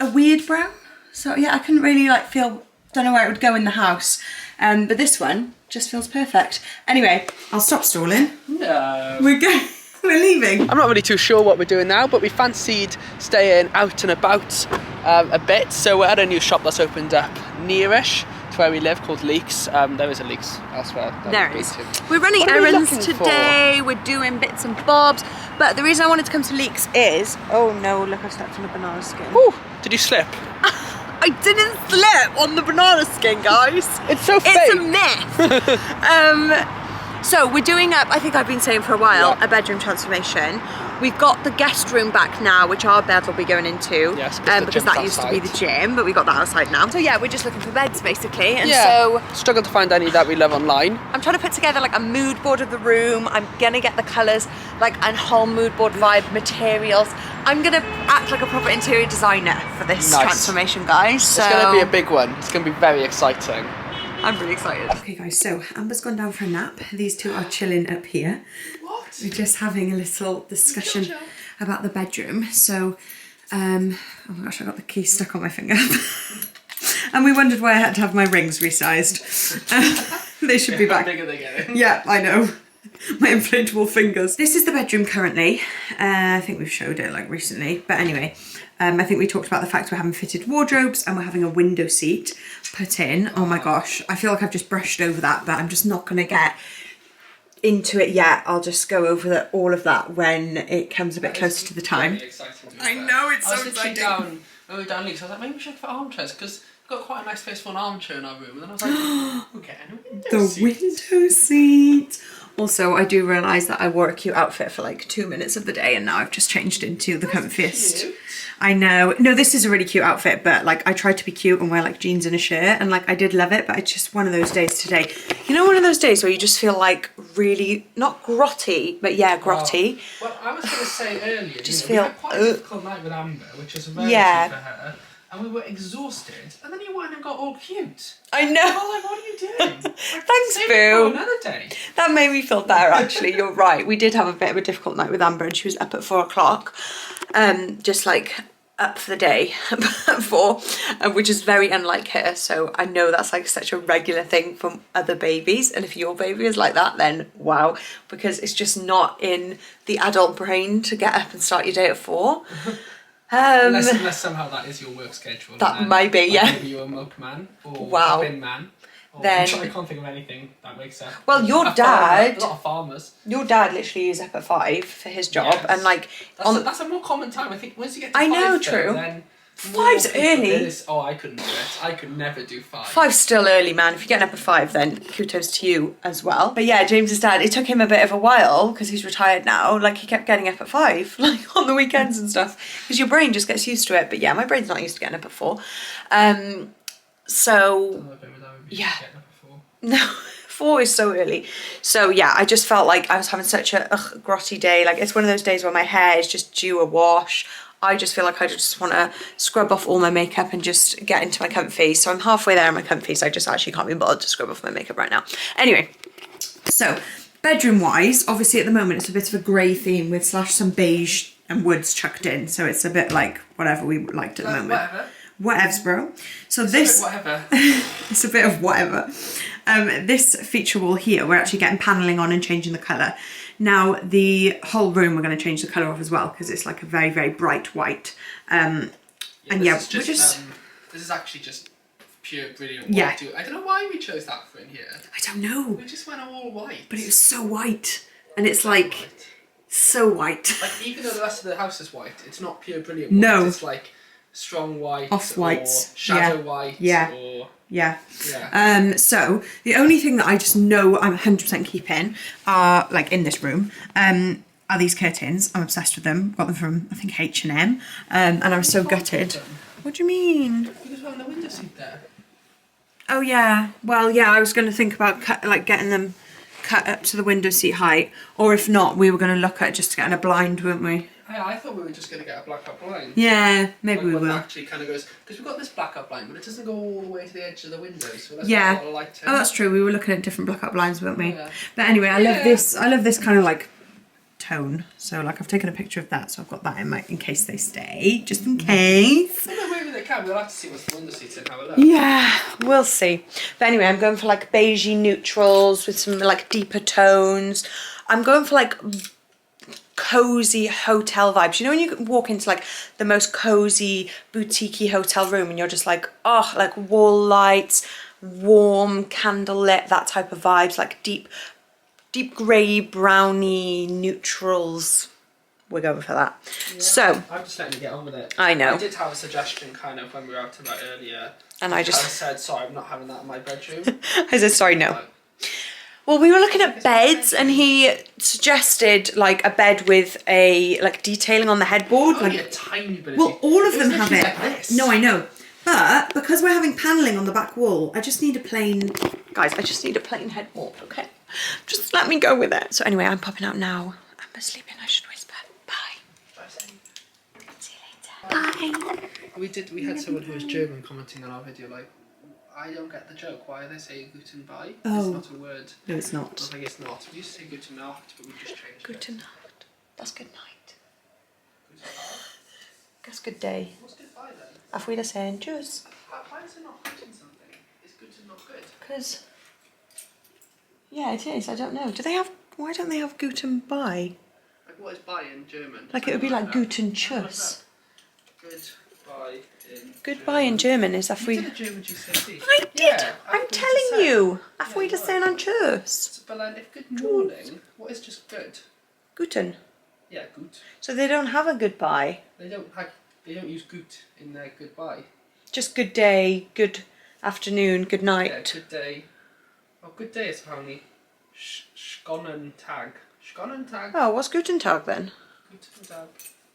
a weird brown. So yeah, I couldn't really like feel, don't know where it would go in the house. But this one just feels perfect. Anyway, I'll stop stalling. No. We're going. We're leaving. I'm not really too sure what we're doing now, but we fancied staying out and about a bit. So we're at a new shop that's opened up nearish to where we live called Leeks. There is a Leeks elsewhere. There is. We're running errands today. We're doing bits and bobs. But the reason I wanted to come to Leeks is, oh no, look, I stepped on a banana skin. Ooh, did you slip? I didn't slip on the banana skin, guys. It's so fake. It's a myth. So we're doing up, I think I've been saying for a while, a bedroom transformation. We've got the guest room back now, which our bed will be going into. Yes, because that used to be the gym, but we got that outside now. So yeah, we're just looking for beds basically. And so struggled to find any that we love online. I'm trying to put together like a mood board of the room. I'm gonna get the colours, like a whole mood board vibe, materials. I'm gonna act like a proper interior designer for this transformation, guys. So it's gonna be a big one. It's gonna be very exciting. I'm really excited. Okay guys, so Amber's gone down for a nap. These two are chilling up here. What? We're just having a little discussion about the bedroom. So, oh my gosh, I got the key stuck on my finger. And we wondered why I had to have my rings resized. They should be back. How big are they getting? Yeah, I know. My inflatable fingers. This is the bedroom currently. I think we've showed it like recently, but anyway, I think we talked about the fact we're having fitted wardrobes and we're having a window seat put in. Oh my gosh, I feel like I've just brushed over that, but I'm just not gonna get into it yet. I'll just go over all of that when it comes a bit closer to the time. I know, it's so exciting. When we were down Leeks, I was like, maybe we should put armchairs because we've got quite a nice space for an armchair in our room. And then I was like, we're getting a window seat. The window seat. Also, I do realise that I wore a cute outfit for like 2 minutes of the day and now I've just changed into the comfiest. I know. No, this is a really cute outfit, but like I tried to be cute and wear like jeans and a shirt, and like I did love it, but it's just one of those days today. You know, one of those days where you just feel like really, not grotty, but yeah, grotty. Oh. Well, I was going to say earlier, Just we feel, had quite a difficult night with Amber, which is very Yeah. for her, and we were exhausted, and then you went and got all cute. I know. I was like, what are you doing? Like, Thanks, save it boo. for another day. That made me feel better, actually. You're right. We did have a bit of a difficult night with Amber, and she was up at 4 o'clock, just like up for the day at 4, which is very unlike her. So I know that's like such a regular thing from other babies, and if your baby is like that, then wow, because it's just not in the adult brain to get up and start your day at 4. Unless somehow that is your work schedule. That might be, yeah. Maybe you're a milkman or Wow. a bin man. Then I can't think of anything that makes sense. Well, your A dad, lot of farmers. Your dad literally is up at 5 for his job, Yes. and like That's a more common time. I think once you get to 5, I know, though, true. then 5's early. Oh, I couldn't do it. I could never do 5. 5's still early, man. If you're getting up at 5, then kudos to you as well. But yeah, James's dad, it took him a bit of a while because he's retired now. Like he kept getting up at 5, like on the weekends and stuff, because your brain just gets used to it. But yeah, my brain's not used to getting up at 4. So yeah. No, 4 is so early. So yeah, I just felt like I was having such a grotty day. Like it's one of those days where my hair is just due a wash. I just feel like I just want to scrub off all my makeup and just get into my comfy. So I'm halfway there in my comfy, so I just actually can't be bothered to scrub off my makeup right now. Anyway, so bedroom wise, obviously at the moment it's a bit of a grey theme with some beige and woods chucked in. So it's a bit like whatever we liked at the moment. Whatevs, bro. So Whatever. It's a bit of whatever. This feature wall here, we're actually getting panelling on and changing the colour. Now, the whole room we're going to change the colour of as well, because it's like a very, very bright white. And yeah, this is actually just pure brilliant white. Yeah. I don't know why we chose that for in here. I don't know. We just went all white. But it was so white. And it's like, so white. Like, even though the rest of the house is white, it's not pure brilliant white. No. It's like strong white. Off-whites. Or shadow white. Yeah. Or... Yeah. Yeah. So the only thing that I just know I'm 100% keeping are, like in this room, are these curtains. I'm obsessed with them. Got them from, I think, H&M. And I was so gutted. What do you mean? Because we're on the window seat there. Oh yeah. Well, yeah, I was going to think about getting them cut up to the window seat height, or if not, we were going to look at just getting a blind, weren't we? I thought we were just going to get a blackout blind. Yeah, maybe like we one will. that actually kind of goes, because we've got this blackout blind, but it doesn't go all the way to the edge of the window. So that's Yeah. a lot of light Oh, that's true. We were looking at different blackout blinds, weren't we? Yeah. But anyway, I love this. I love this kind of like tone. So like I've taken a picture of that, so I've got that in case they stay, just in case. No, maybe they can. We'll have to see what's the window seats and have a look. Yeah, we'll see. But anyway, I'm going for like beigey neutrals with some like deeper tones. I'm going for like cozy hotel vibes. You know when you walk into like the most cozy boutique-y hotel room and you're just like, oh, like wall lights, warm candle lit, that type of vibes, like deep grey browny neutrals. We're going for that. Yeah, so I'm just letting you get on with it. I know. I did have a suggestion kind of when we were out about earlier, and I just said sorry, I'm not having that in my bedroom. I said sorry, no. Well, we were looking at beds and he suggested like a bed with a like detailing on the headboard. Only like a tiny bit. Well, all of them have it. Like this. No, I know. But because we're having panelling on the back wall, I just need a plain, guys, I just need a plain headboard, okay? Just let me go with it. So anyway, I'm popping out now. I'm sleeping, I should whisper. Bye. See you later. Bye. We had someone who was German commenting on our video like, I don't get the joke. Why are they saying Guten Bye? Oh. It's not a word. No, it's not. I think it's not. We used to say Guten Nacht, but we just changed it. Gute Nacht. That's good night. Guten Nacht. That's good day. What's goodbye then? Auf Wiedersehen. Tschüss. Why is it not good in something? Is good and not good? Because, yeah, it is. I don't know. Do they have, why don't they have Guten Bye? Like what is bye in German? Like it would be like Guten Tschüss. Goodbye in Goodbye in German is Auf You Wiedersehen. did a German GCSE. I did. Yeah, I'm Auf telling Wiedersehen. you. Auf Yeah, Wiedersehen and Tschüss. But like, if good morning, what is just good? Guten. Yeah, good. So they don't have a goodbye. They don't use gut in their goodbye. Just good day, good afternoon, good Yeah, night. good day. Oh, good day is apparently Schonen Tag. Schonen Tag. Oh, what's Guten Tag then? Guten Tag.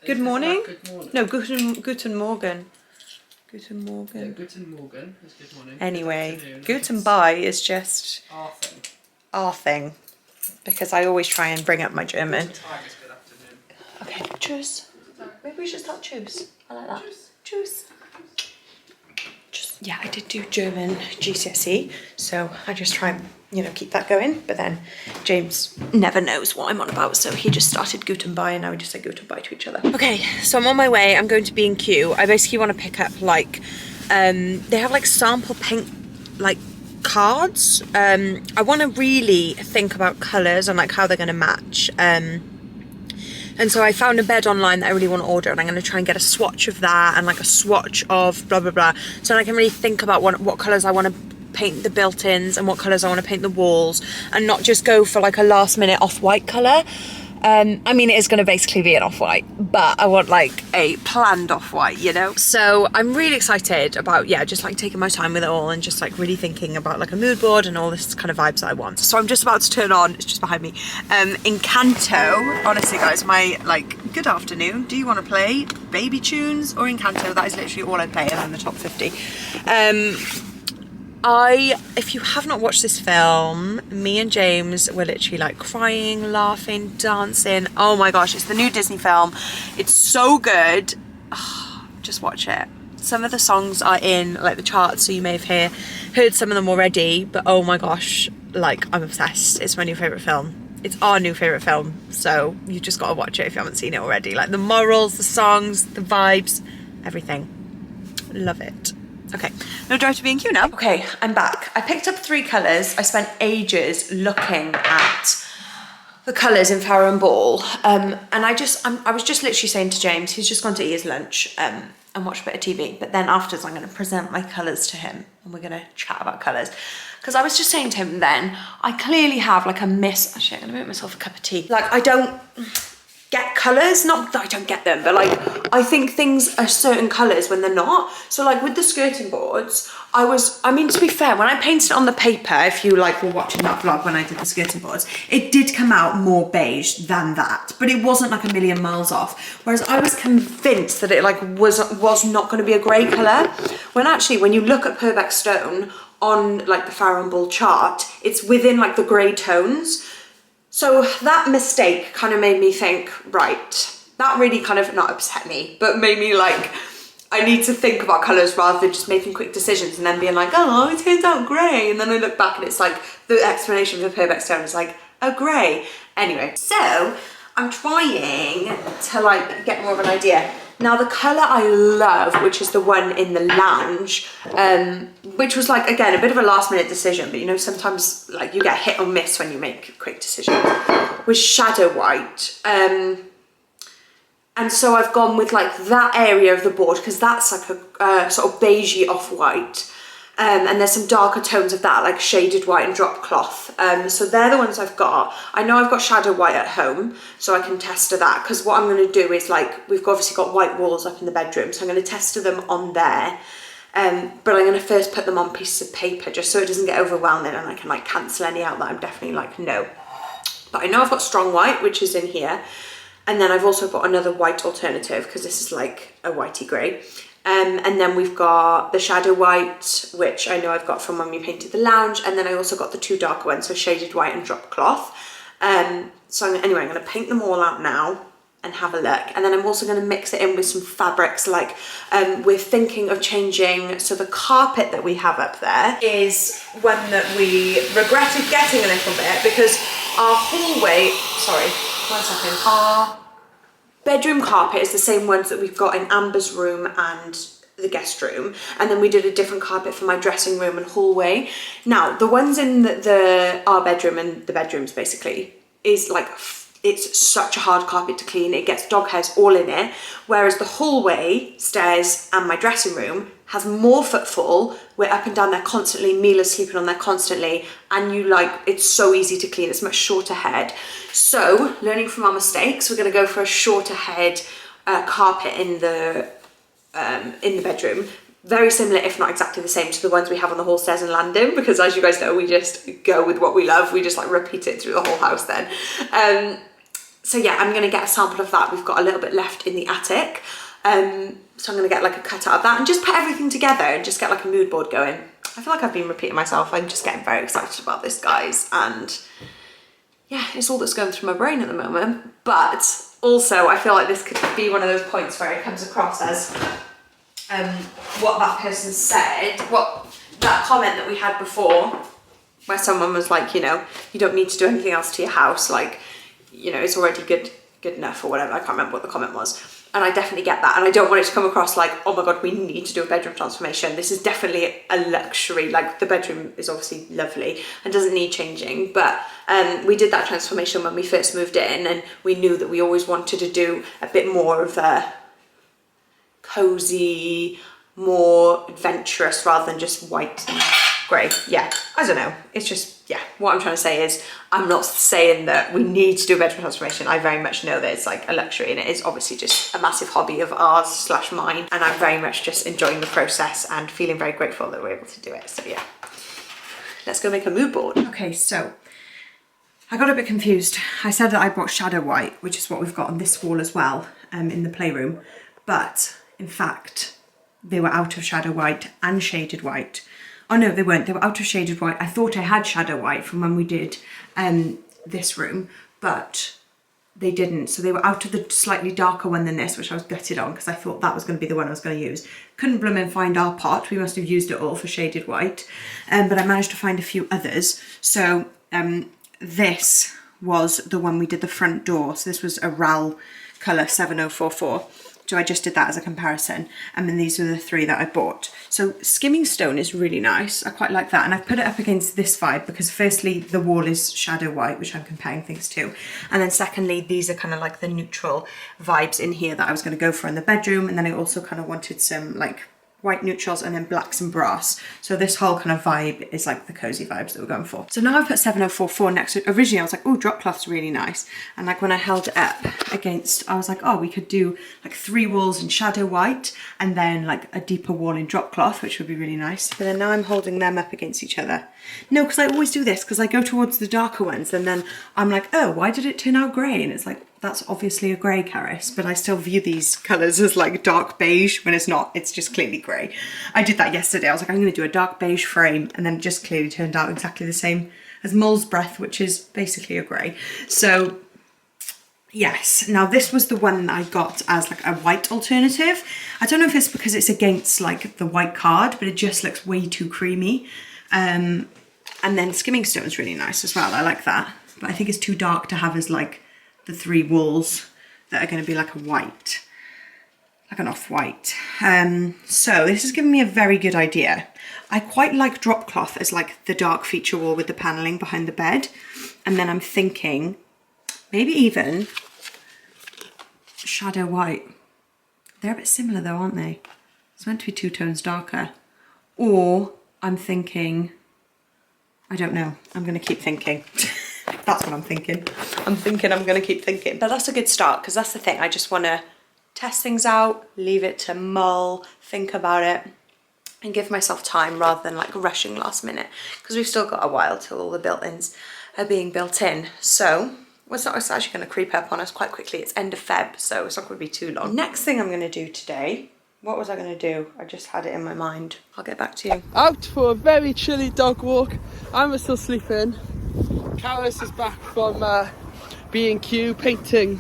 Good morning? Good morning. No, guten Morgen. Guten Yeah, Morgen. guten Morgen is good morning. Anyway, Good afternoon. guten bye is just Our thing. our thing. Because I always try and bring up my German. Guten Tag is good afternoon. Okay, choose. Maybe we should start choose. I like that. Choose. Choose. Yeah, I did do German GCSE, so I just try and, you know, keep that going. But then James never knows what I'm on about, so he just started Guten Bye, and now we just say Guten Bye to each other. Okay, so I'm on my way. I'm going to B&Q. I basically want to pick up, like, they have, like, sample paint, like, cards. I want to really think about colours and, like, how they're going to match. And so I found a bed online that I really want to order, and I'm going to try and get a swatch of that and like a swatch of blah, blah, blah. So I can really think about what colours I want to paint the built-ins and what colours I want to paint the walls, and not just go for like a last minute off-white colour. I mean, it is going to basically be an off-white, but I want like a planned off-white, you know? So I'm really excited about, yeah, just like taking my time with it all and just like really thinking about like a mood board and all this kind of vibes that I want. So I'm just about to turn on, it's just behind me, Encanto. Honestly guys, my like, good afternoon. Do you want to play baby tunes or Encanto? That is literally all I play, and I'm in the top 50. If you have not watched this film, me and James were literally like crying, laughing, dancing. Oh my gosh, it's the new Disney film. It's so good. Oh, just watch it. Some of the songs are in like the charts, so you may have heard some of them already, but oh my gosh, like I'm obsessed. It's my new favourite film. It's our new favourite film, so you just got to watch it if you haven't seen it already. Like the morals, the songs, the vibes, everything. Love it. Okay, I'm gonna drive to B&Q now. Okay, I'm back. I picked up 3 colours. I spent ages looking at the colours in Farrow and Ball. And I was just literally saying to James, he's just gone to eat his lunch and watch a bit of TV. But then afterwards, I'm gonna present my colours to him, and we're gonna chat about colours. Because I was just saying to him then, I clearly have like a actually, I'm gonna make myself a cup of tea. Like, I don't get colours, not that I don't get them, but like I think things are certain colours when they're not. So like with the skirting boards, I mean, to be fair, when I painted it on the paper, if you like were watching that vlog when I did the skirting boards, it did come out more beige than that, but it wasn't like a million miles off. Whereas I was convinced that it like was not going to be a grey colour, when actually when you look at Purbeck Stone on like the Farrow and Ball chart, it's within like the grey tones. So that mistake kind of made me think, right, that really kind of, not upset me, but made me like, I need to think about colours rather than just making quick decisions and then being like, oh, it turns out grey. And then I look back and it's like, the explanation for Purbeck Stone is like, a grey. Anyway, so I'm trying to like get more of an idea. Now the colour I love, which is the one in the lounge, which was like, again, a bit of a last minute decision, but you know, sometimes like you get hit or miss when you make quick decisions, was Shadow White. And so I've gone with like that area of the board because that's like a sort of beigey off-white. And there's some darker tones of that, like shaded white and drop cloth. So they're the ones I've got. I know I've got Shadow White at home, so I can tester that, because what I'm going to do is like, we've obviously got white walls up in the bedroom, so I'm going to tester them on there. But I'm going to first put them on pieces of paper just so it doesn't get overwhelming and I can like cancel any out that I'm definitely like, no. But I know I've got Strong White, which is in here. And then I've also got another white alternative because this is like a whitey grey. And then we've got the Shadow White, which I know I've got from when we painted the lounge. And then I also got the 2 darker ones, so Shaded White and Drop Cloth. So anyway, I'm going to paint them all out now and have a look. And then I'm also going to mix it in with some fabrics. Like we're thinking of changing. So the carpet that we have up there is one that we regretted getting a little bit because our hallway, sorry, 1 second. Our bedroom carpet is the same ones that we've got in Amber's room and the guest room, and then we did a different carpet for my dressing room and hallway. Now the ones in our bedroom and the bedrooms basically is like, it's such a hard carpet to clean, it gets dog hairs all in it, whereas the hallway, stairs and my dressing room has more footfall. We're up and down there constantly, Mila's sleeping on there constantly, and you like, it's so easy to clean, it's much shorter head. So learning from our mistakes, we're going to go for a shorter head carpet in the bedroom. Very similar, if not exactly the same, to the ones we have on the hall, stairs and landing, because as you guys know, we just go with what we love, we just like repeat it through the whole house then. So yeah, I'm gonna get a sample of that. We've got a little bit left in the attic. So I'm gonna get like a cut out of that and just put everything together and just get like a mood board going. I feel like I've been repeating myself. I'm just getting very excited about this, guys. And yeah, it's all that's going through my brain at the moment. But also I feel like this could be one of those points where it comes across as what that person said, what that comment that we had before, where someone was like, you know, you don't need to do anything else to your house. Like, you know, it's already good enough or whatever. I can't remember what the comment was. And I definitely get that. And I don't want it to come across like, oh my God, we need to do a bedroom transformation. This is definitely a luxury. Like, the bedroom is obviously lovely and doesn't need changing. But we did that transformation when we first moved in, and we knew that we always wanted to do a bit more of a cozy, more adventurous rather than just white and grey. Yeah, I don't know. It's just, yeah, what I'm trying to say is I'm not saying that we need to do a bedroom transformation. I very much know that it's like a luxury, and it is obviously just a massive hobby of ours / mine, and I'm very much just enjoying the process and feeling very grateful that we're able to do it. So yeah, let's go make a mood board. Okay, so I got a bit confused. I said that I bought shadow white, which is what we've got on this wall as well, in the playroom, but in fact they were out of shadow white and shaded white. Oh no, they weren't. They were out of shaded white. I thought I had shadow white from when we did this room, but they didn't. So they were out of the slightly darker one than this, which I was gutted on because I thought that was going to be the one I was going to use. Couldn't blooming find our pot. We must have used it all for shaded white, but I managed to find a few others. So this was the one we did the front door. So this was a RAL colour 7044. So I just did that as a comparison, and then these are the three that I bought. So skimming stone is really nice. I quite like that, and I've put it up against this vibe because firstly the wall is shadow white, which I'm comparing things to, and then secondly these are kind of like the neutral vibes in here that I was going to go for in the bedroom, and then I also kind of wanted some like white neutrals and then blacks and brass. So this whole kind of vibe is like the cozy vibes that we're going for. So now I've put 7044 next to it. Originally I was like, oh, drop cloth's really nice. And like when I held it up against, I was like, oh, we could do like 3 walls in shadow white and then like a deeper wall in drop cloth, which would be really nice. But then now I'm holding them up against each other. No, because I always do this because I go towards the darker ones and then I'm like, oh, why did it turn out grey? And it's like, that's obviously a grey, Carys, but I still view these colours as like dark beige when it's not, it's just clearly grey. I did that yesterday. I was like, I'm going to do a dark beige frame, and then it just clearly turned out exactly the same as Mole's Breath, which is basically a grey. So yes, now this was the one that I got as like a white alternative. I don't know if it's because it's against like the white card, but it just looks way too creamy. And then skimming stone is really nice as well. I like that, but I think it's too dark to have as like the 3 walls that are going to be like a white, like an off-white. So this has given me a very good idea. I quite like drop cloth as like the dark feature wall with the paneling behind the bed. And then I'm thinking maybe even shadow white. They're a bit similar though, aren't they? It's meant to be 2 tones darker. Or I'm thinking, I don't know. I'm going to keep thinking. That's what I'm thinking. I'm going to keep thinking. But that's a good start, because that's the thing. I just want to test things out, leave it to mull, think about it, and give myself time rather than like rushing last minute, because we've still got a while till all the built-ins are being built in. So it's actually going to creep up on us quite quickly. It's end of Feb, so it's not going to be too long. Next thing I'm going to do today, what was I going to do? I just had it in my mind. I'll get back to you. Out for a very chilly dog walk. I'm still sleeping. Carys is back from B&Q painting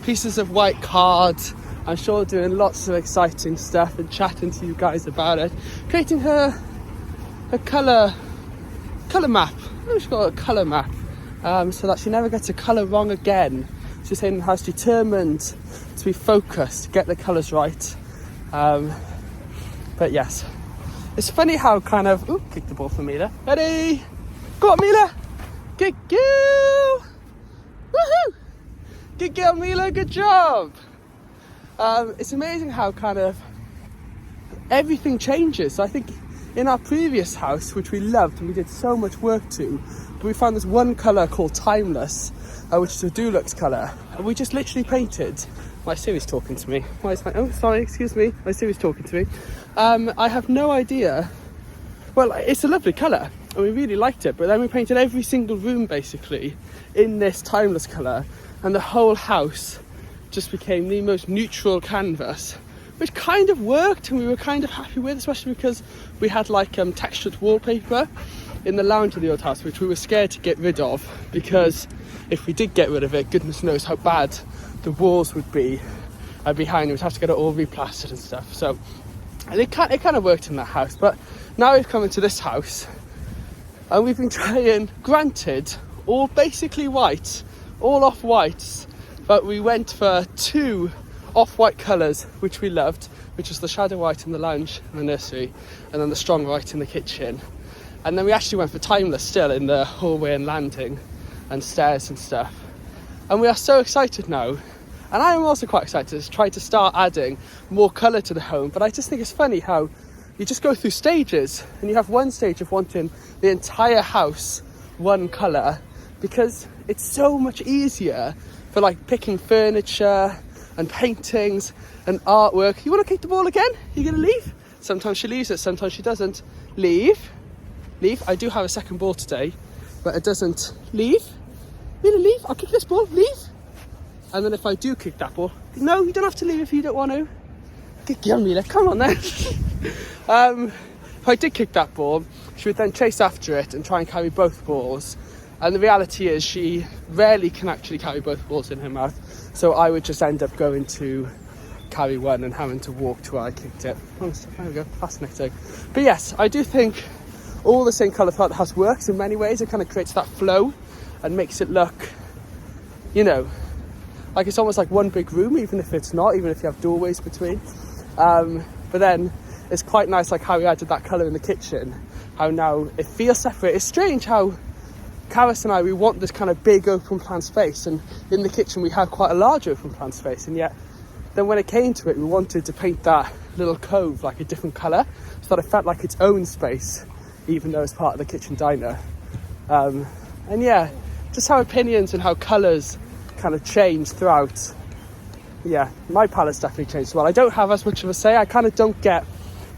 pieces of white cards. I'm sure doing lots of exciting stuff and chatting to you guys about it. Creating her colour map. She's got a colour map, so that she never gets a colour wrong again. She's saying how she's determined to be focused, to get the colours right. But yes, it's funny how kind of, ooh, kick the ball for Mila. Ready? Go on, Mila. Good girl. Woohoo! Good girl, Mila, good job. It's amazing how kind of everything changes. So I think in our previous house, which we loved and we did so much work to, we found this one colour called Timeless, which is a Dulux colour, and we just literally painted. My Siri's talking to me. Why is my, oh, sorry, excuse me. My Siri's talking to me. I have no idea. Well, it's a lovely colour and we really liked it, but then we painted every single room basically in this Timeless colour, and the whole house just became the most neutral canvas, which kind of worked and we were kind of happy with, especially because we had like textured wallpaper in the lounge of the old house, which we were scared to get rid of, because if we did get rid of it, goodness knows how bad the walls would be behind. We'd have to get it all replastered and stuff. So it kind of worked in that house. But now we've come into this house and we've been trying, granted, all basically white, all off whites, but we went for 2 off-white colours which we loved, which was the shadow white in the lounge and the nursery, and then the strong white in the kitchen. And then we actually went for timeless still in the hallway and landing and stairs and stuff. And we are so excited now, and I am also quite excited to try to start adding more colour to the home. But I just think it's funny how you just go through stages, and you have one stage of wanting the entire house one colour, because it's so much easier for like picking furniture and paintings and artwork. You want to kick the ball again? You gonna leave? Sometimes she leaves it, sometimes she doesn't. Leave. I do have a second ball today, but it doesn't. Leave. Leave. I'll kick this ball. Leave. And then if I do kick that ball, no, you don't have to leave if you don't want to. Kick on, Mila. Come on then. If I did kick that ball, she would then chase after it and try and carry both balls. And the reality is she rarely can actually carry both balls in her mouth. So I would just end up going to carry one and having to walk to where I kicked it. Oh, there we go, fascinating. But yes, I do think all the same colour throughout the house works in many ways. It kind of creates that flow and makes it look, you know, like it's almost like one big room, even if it's not, even if you have doorways between. But then it's quite nice, like how we added that colour in the kitchen, how now it feels separate. It's strange how Carys and I, we want this kind of big open plan space, and in the kitchen we have quite a large open plan space, and yet then when it came to it, we wanted to paint that little cove like a different colour so that it felt like its own space, even though it's part of the kitchen diner. And yeah, just how opinions and how colours kind of change throughout. Yeah, my palette's definitely changed as well. I don't have as much of a say. I kind of don't get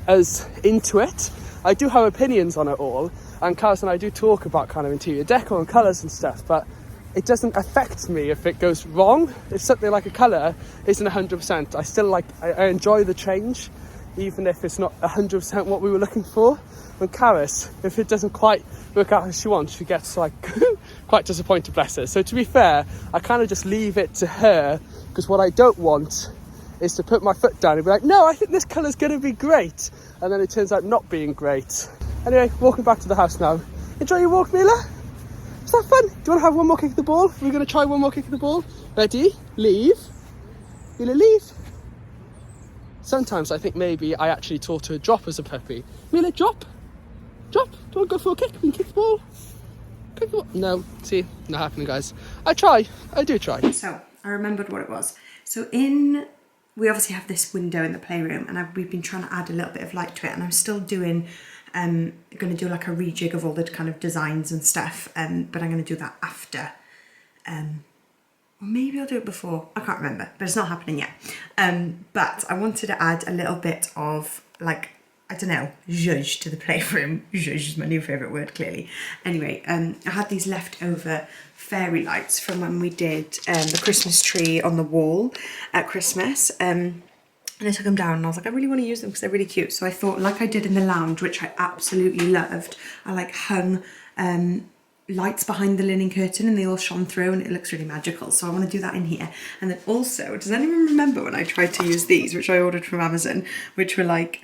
as into it. I do have opinions on it all, and Carys and I do talk about kind of interior decor and colours and stuff, but it doesn't affect me if it goes wrong. If something like a colour isn't 100%, I still I enjoy the change, even if it's not 100% what we were looking for. When Carys, if it doesn't quite work out as she wants, she gets like quite disappointed, bless her. So to be fair, I kind of just leave it to her, because what I don't want is to put my foot down and be like, no, I think this colour's going to be great, and then it turns out not being great. Anyway, walking back to the house now. Enjoy your walk, Mila? Was that fun? Do you want to have one more kick of the ball? We're going to try one more kick of the ball. Ready? Leave. Mila, leave. Sometimes I think maybe I actually taught her drop as a puppy. Mila, drop. Drop. Do you want to go for a kick? We can kick the ball. Kick the ball. No, see, not happening, guys. I try. I do try. So, I remembered what it was. So we obviously have this window in the playroom, and we've been trying to add a little bit of light to it, and I'm still doing, going to do like a rejig of all the kind of designs and stuff, but I'm going to do that after, or maybe I'll do it before, I can't remember, but it's not happening yet. But I wanted to add a little bit of like, I don't know, zhuzh to the playroom. Zhuzh is my new favourite word, clearly. Anyway, I had these leftover fairy lights from when we did the Christmas tree on the wall at Christmas. And I took them down and I was like, I really want to use them because they're really cute. So I thought, like I did in the lounge, which I absolutely loved, I like hung lights behind the linen curtain and they all shone through and it looks really magical. So I want to do that in here. And then also, does anyone remember when I tried to use these, which I ordered from Amazon, which were like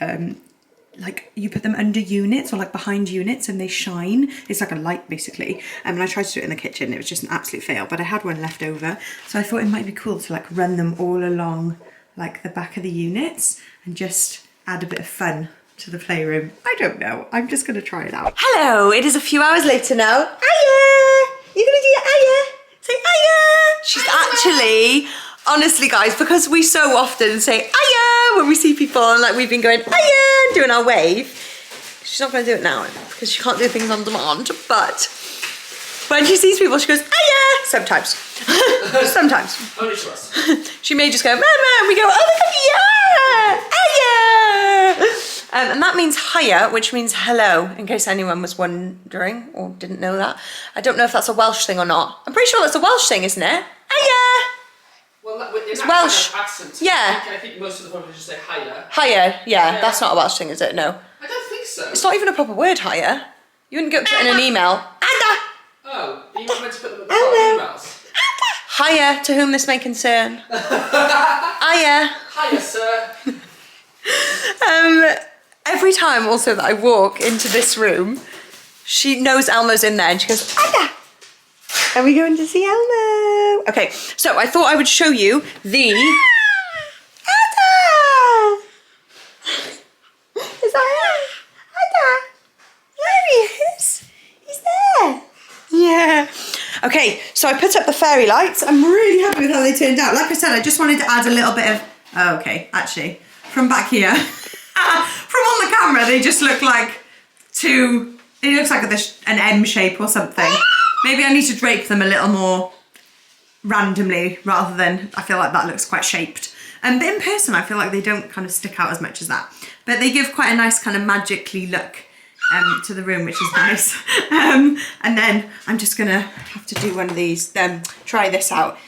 you put them under units or like behind units and they shine. It's like a light basically. And I tried to do it in the kitchen, it was just an absolute fail, but I had one left over. So I thought it might be cool to like run them all along like the back of the units and just add a bit of fun to the playroom. I don't know, I'm just gonna try it out. Hello, it is a few hours later now. Aya! You're gonna do your Aya? Say Aya! She's actually, honestly guys, because we so often say Aya when we see people and like we've been going Aya and doing our wave, she's not going to do it now because she can't do things on demand, but when she sees people she goes Aya sometimes. Sometimes. Only to us. She may just go Mama and we go oh look at Aya! Aya! And that means hiya, which means hello, in case anyone was wondering or didn't know that. I don't know if that's a Welsh thing or not. I'm pretty sure that's a Welsh thing, isn't it? Hiya! It's Welsh. Kind of accent. Yeah. I think most of the people just say higher. Higher, yeah. That's not a Welsh thing, is it? No. I don't think so. It's not even a proper word, higher. You wouldn't get in an email. Ada! Oh, you were meant to put them at the top of emails. Higher, to whom this may concern. Hiya. Hiya, sir. Every time also that I walk into this room, she knows Elmo's in there and she goes, Ada! Are we going to see Elmo? Okay, so I thought I would show you the... Ada! Is that him? Ada! There he is. He's there. Yeah. Okay, so I put up the fairy lights. I'm really happy with how they turned out. Like I said, I just wanted to add a little bit of... Oh, okay, actually, from back here. From on the camera, they just look like two... It looks like an M shape or something. Maybe I need to drape them a little more randomly rather than... I feel like that looks quite shaped. But in person, I feel like they don't kind of stick out as much as that. But they give quite a nice kind of magically look to the room, which is nice. And then I'm just gonna have to do one of these, try this out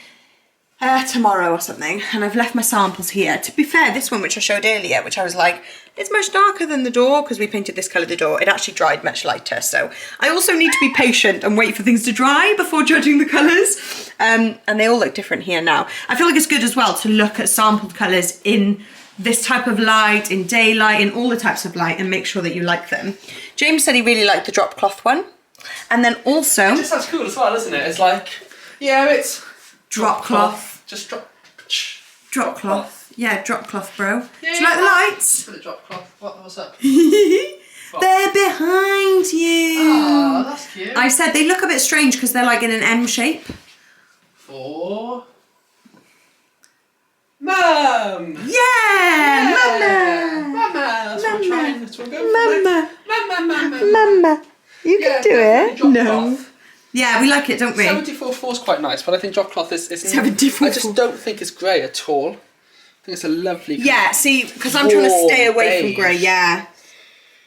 tomorrow or something. And I've left my samples here. To be fair, this one, which I showed earlier, which I was like, it's much darker than the door because we painted this colour the door. It actually dried much lighter. So I also need to be patient and wait for things to dry before judging the colours. And they all look different here now. I feel like it's good as well to look at sampled colours in this type of light, in daylight, in all the types of light, and make sure that you like them. James said he really liked the drop cloth one. And then also... It just sounds cool as well, isn't it? It's like, yeah, it's... Drop cloth. Just drop... Drop cloth. Yeah, drop cloth, bro. Yeah, do you like the lights? For the drop cloth. What's up? They're behind you. Oh, that's cute. I said they look a bit strange because they're like in an M shape. For... Mum! Yeah! Mama! Mama! That's what we're trying. That's what we're going Mama! for. Mama! Mama! You can do it. Drop No. cloth. Yeah, we like it, don't we? 74.4 is quite nice, but I think drop cloth is 74.4. I just don't think it's grey at all. I think it's a lovely colour. Yeah, see, because I'm trying to stay away from beige. grey, yeah.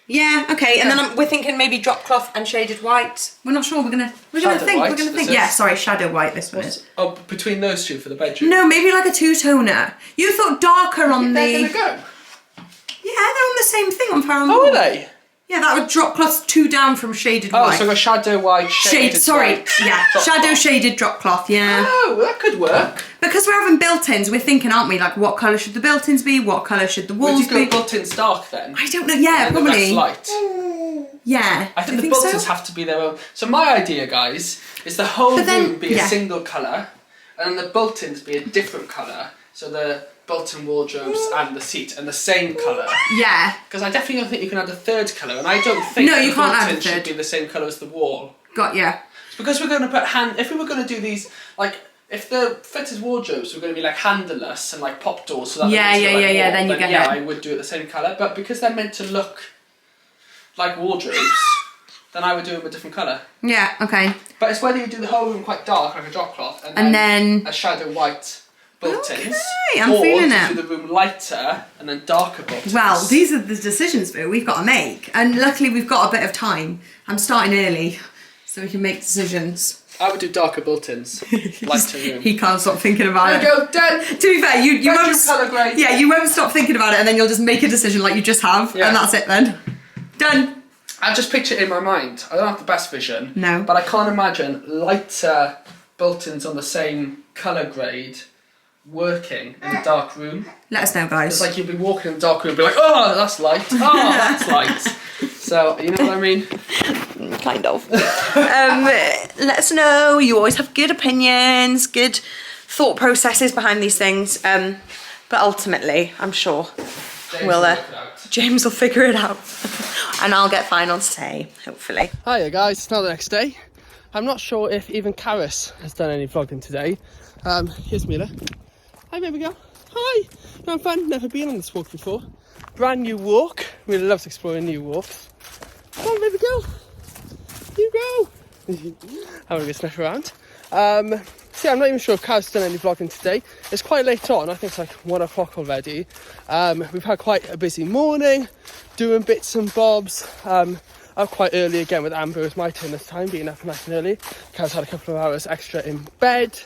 Yeah, okay, and then we're thinking maybe drop cloth and shaded white. We're not sure, we're gonna Shadow think, white, we're gonna this think. is? Yeah, sorry, shadow white this one is. Oh, between those two for the bedroom? No, maybe like a two-toner. You thought darker on the... They're gonna go? Yeah, they're on the same thing on Farron. Oh, are they? Yeah, that would drop cloth 2 down from shaded Oh, white. so we've got shadow white, shaded white. Yeah, drop shadow cloth. shaded drop cloth, yeah. Oh, that could work. Because we're having built-ins, we're thinking, aren't we, like what colour should the built-ins be, what colour should the Would walls you go be? built-ins dark then? I don't know, yeah, And probably. the best light? Yeah. I think Do the you built-ins so? have to be their own. So my idea, guys, is the whole But then- room be yeah. a single colour, and then the built-ins be a different colour. So the built-in wardrobes and the seat and the same colour. Yeah. Because I definitely don't think you can add a third colour, and I don't think No, you the can't add a built-in should third. be the same colour as the wall. Got ya. It's because we're going to put if we were going to do these, like, if the fitted wardrobes were going to be like handleless and like pop doors, so that Yeah, makes it, like, yeah, wall, then you get yeah, it. I would do it the same colour. But because they're meant to look like wardrobes, then I would do them a different colour. Yeah, okay. But it's whether you do the whole room quite dark, like a drop cloth, And then... a shadow white built-ins. Okay, I'm feeling it. Or do the room lighter and then darker built-ins. Well, these are the decisions that we've got to make. And luckily we've got a bit of time. I'm starting early, so we can make decisions. I would do darker built-ins, lighter room. He can't stop thinking about it. There we go, done! To be fair, you Bedroom won't... colour grey. Yeah, you won't stop thinking about it and then you'll just make a decision like you just have. Yeah. And that's it then. Done. I just picture it in my mind. I don't have the best vision. No. But I can't imagine lighter built-ins on the same colour grade working in a dark room. Let us know, guys. It's like you'd be walking in a dark room and be like, oh, that's light. Oh, that's light. So, you know what I mean? Kind of. Let us know. You always have good opinions, good thought processes behind these things. But ultimately, I'm sure James will figure it out. And I'll get final say, hopefully. Hiya guys, it's now the next day. I'm not sure if even Carys has done any vlogging today. Here's Mila. Hi baby girl. Hi. No, I'm fun. Never been on this walk before. Brand new walk. Mila loves exploring new walks. Come on baby girl. You go. Having a good sniff around. So yeah, I'm not even sure if Carys has done any vlogging today. It's quite late on. I think it's like 1 o'clock already. We've had quite a busy morning, doing bits and bobs. up quite early again with Amber. It was my turn this time, being up nice and early. Carys had a couple of hours extra in bed.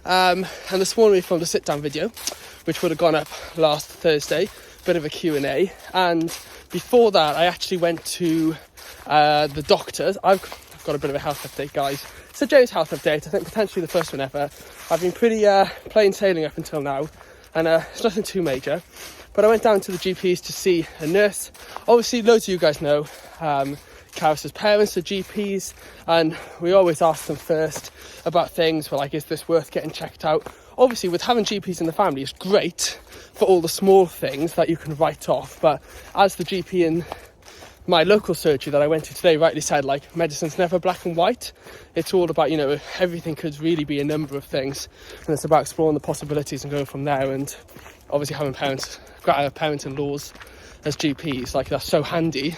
And this morning we filmed a sit-down video, which would have gone up last Thursday. Bit of a Q&A. And before that, I actually went to the doctor's. I've got a bit of a health update, guys. It's a James health update. I think potentially the first one ever. I've been pretty plain sailing up until now. And it's nothing too major. But I went down to the GPs to see a nurse. Obviously, loads of you guys know Carys' parents are GPs, and we always ask them first about things. Well, like, is this worth getting checked out? Obviously, with having GPs in the family, it's great for all the small things that you can write off. But as the GP in my local surgery that I went to today rightly said, like, medicine's never black and white. It's all about, you know, everything could really be a number of things, and it's about exploring the possibilities and going from there. And obviously, having parents-in-laws as GPs, like, that's so handy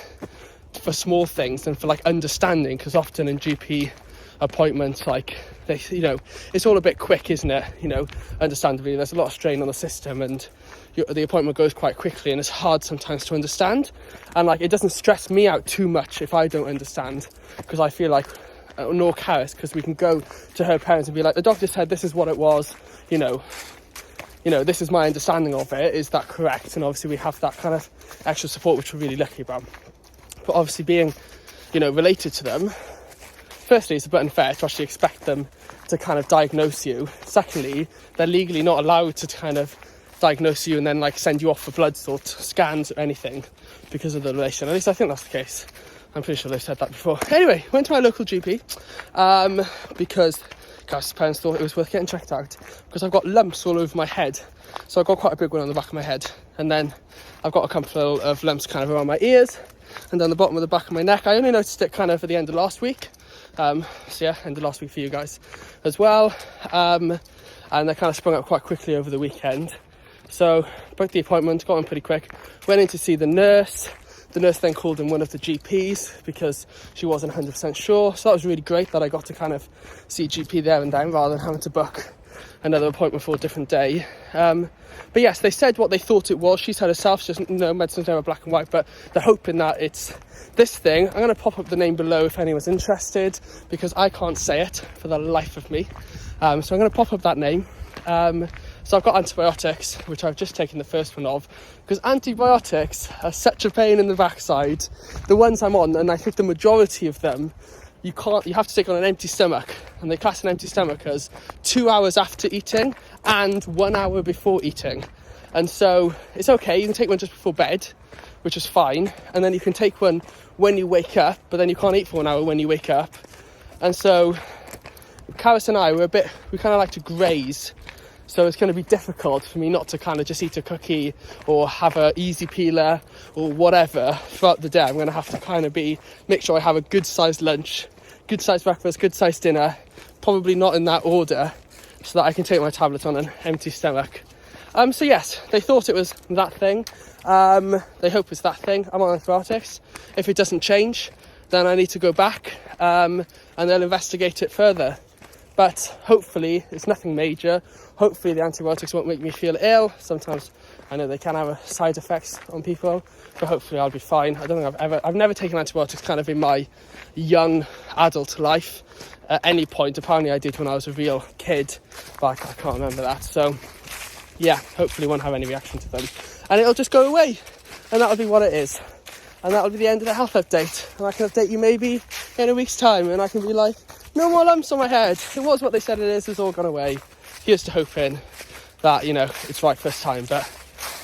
for small things and for, like, understanding, because often in GP appointments, like, they, you know, it's all a bit quick, isn't it? You know, understandably, there's a lot of strain on the system, and the appointment goes quite quickly, and it's hard sometimes to understand. And, like, it doesn't stress me out too much if I don't understand, because I feel like, nor Carys, because we can go to her parents and be like, the doctor said this is what it was, you know, this is my understanding of it, is that correct? And obviously we have that kind of extra support, which we're really lucky about. But obviously being, you know, related to them, firstly, it's a bit unfair to actually expect them to kind of diagnose you. Secondly, they're legally not allowed to kind of diagnose you and then, like, send you off for bloods or scans or anything because of the relation. At least I think that's the case. I'm pretty sure they've said that before. Anyway, went to my local GP because Carys' parents thought it was worth getting checked out, because I've got lumps all over my head. So I've got quite a big one on the back of my head, and then I've got a couple of lumps kind of around my ears and down the bottom of the back of my neck. I only noticed it kind of at the end of last week. So yeah, end of last week for you guys as well. And they kind of sprung up quite quickly over the weekend. So booked the appointment, got in pretty quick, went in to see the nurse. The nurse then called in one of the GPs because she wasn't 100% sure. So that was really great that I got to kind of see GP there and then, rather than having to book another appointment for a different day. But yes, they said what they thought it was. She said herself, she doesn't know, medicine's never black and white, but they're hoping that it's this thing. I'm going to pop up the name below if anyone's interested, because I can't say it for the life of me. So I'm going to pop up that name. So I've got antibiotics, which I've just taken the first one of, because antibiotics are such a pain in the backside. The ones I'm on, and I think the majority of them, you have to take on an empty stomach, and they class an empty stomach as 2 hours after eating and 1 hour before eating. And so it's okay, you can take one just before bed, which is fine, and then you can take one when you wake up, but then you can't eat for 1 hour when you wake up. And so Carys and I, we kind of like to graze. So it's going to be difficult for me not to kind of just eat a cookie or have a easy peeler or whatever throughout the day. I'm going to have to kind of make sure I have a good sized lunch, good sized breakfast, good sized dinner, probably not in that order, so that I can take my tablets on an empty stomach. So yes, they thought it was that thing. They hope it's that thing. I'm on antibiotics. If it doesn't change, then I need to go back and they'll investigate it further. But hopefully it's nothing major. Hopefully the antibiotics won't make me feel ill. Sometimes I know they can have side effects on people, but hopefully I'll be fine. I don't think I've never taken antibiotics kind of in my young adult life at any point. Apparently I did when I was a real kid, but I can't remember that. So yeah, hopefully won't have any reaction to them. And it'll just go away. And that'll be what it is. And that'll be the end of the health update. And I can update you maybe in a week's time, and I can be like, no more lumps on my head. It was what they said it is. It's all gone away. Here's to hoping that, you know, it's right first time. But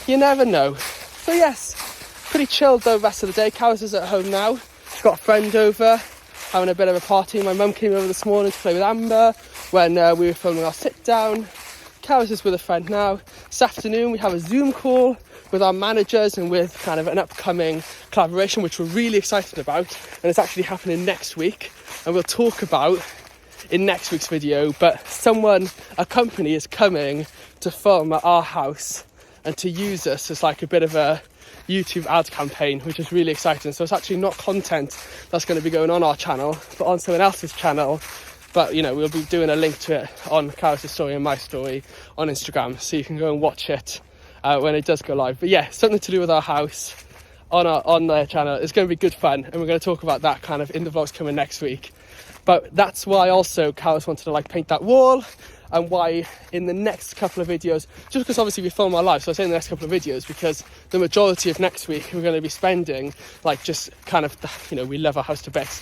you never know. So yes, pretty chilled though rest of the day. Carys is at home now. She's got a friend over, having a bit of a party. My mum came over this morning to play with Amber when we were filming our sit down. Carys is with a friend now. This afternoon we have a Zoom call with our managers and with kind of an upcoming collaboration, which we're really excited about. And it's actually happening next week. And we'll talk about in next week's video, but a company is coming to film at our house and to use us as like a bit of a YouTube ad campaign, which is really exciting. So it's actually not content that's going to be going on our channel, but on someone else's channel. But, you know, we'll be doing a link to it on Carys' story and my story on Instagram, so you can go and watch it when it does go live. But yeah, something to do with our house. on their channel. It's going to be good fun, and we're going to talk about that kind of in the vlogs coming next week. But that's why also Carys wanted to like paint that wall, and why in the next couple of videos, just because obviously we film our lives, so I say in the next couple of videos, because the majority of next week we're going to be spending like just kind of, you know, we love our house to bits,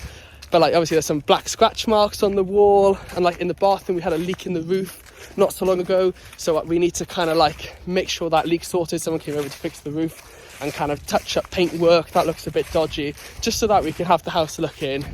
but like obviously there's some black scratch marks on the wall, and like in the bathroom we had a leak in the roof not so long ago, so we need to kind of like make sure that leak's sorted. Someone came over to fix the roof and kind of touch up paint work that looks a bit dodgy, just so that we can have the house looking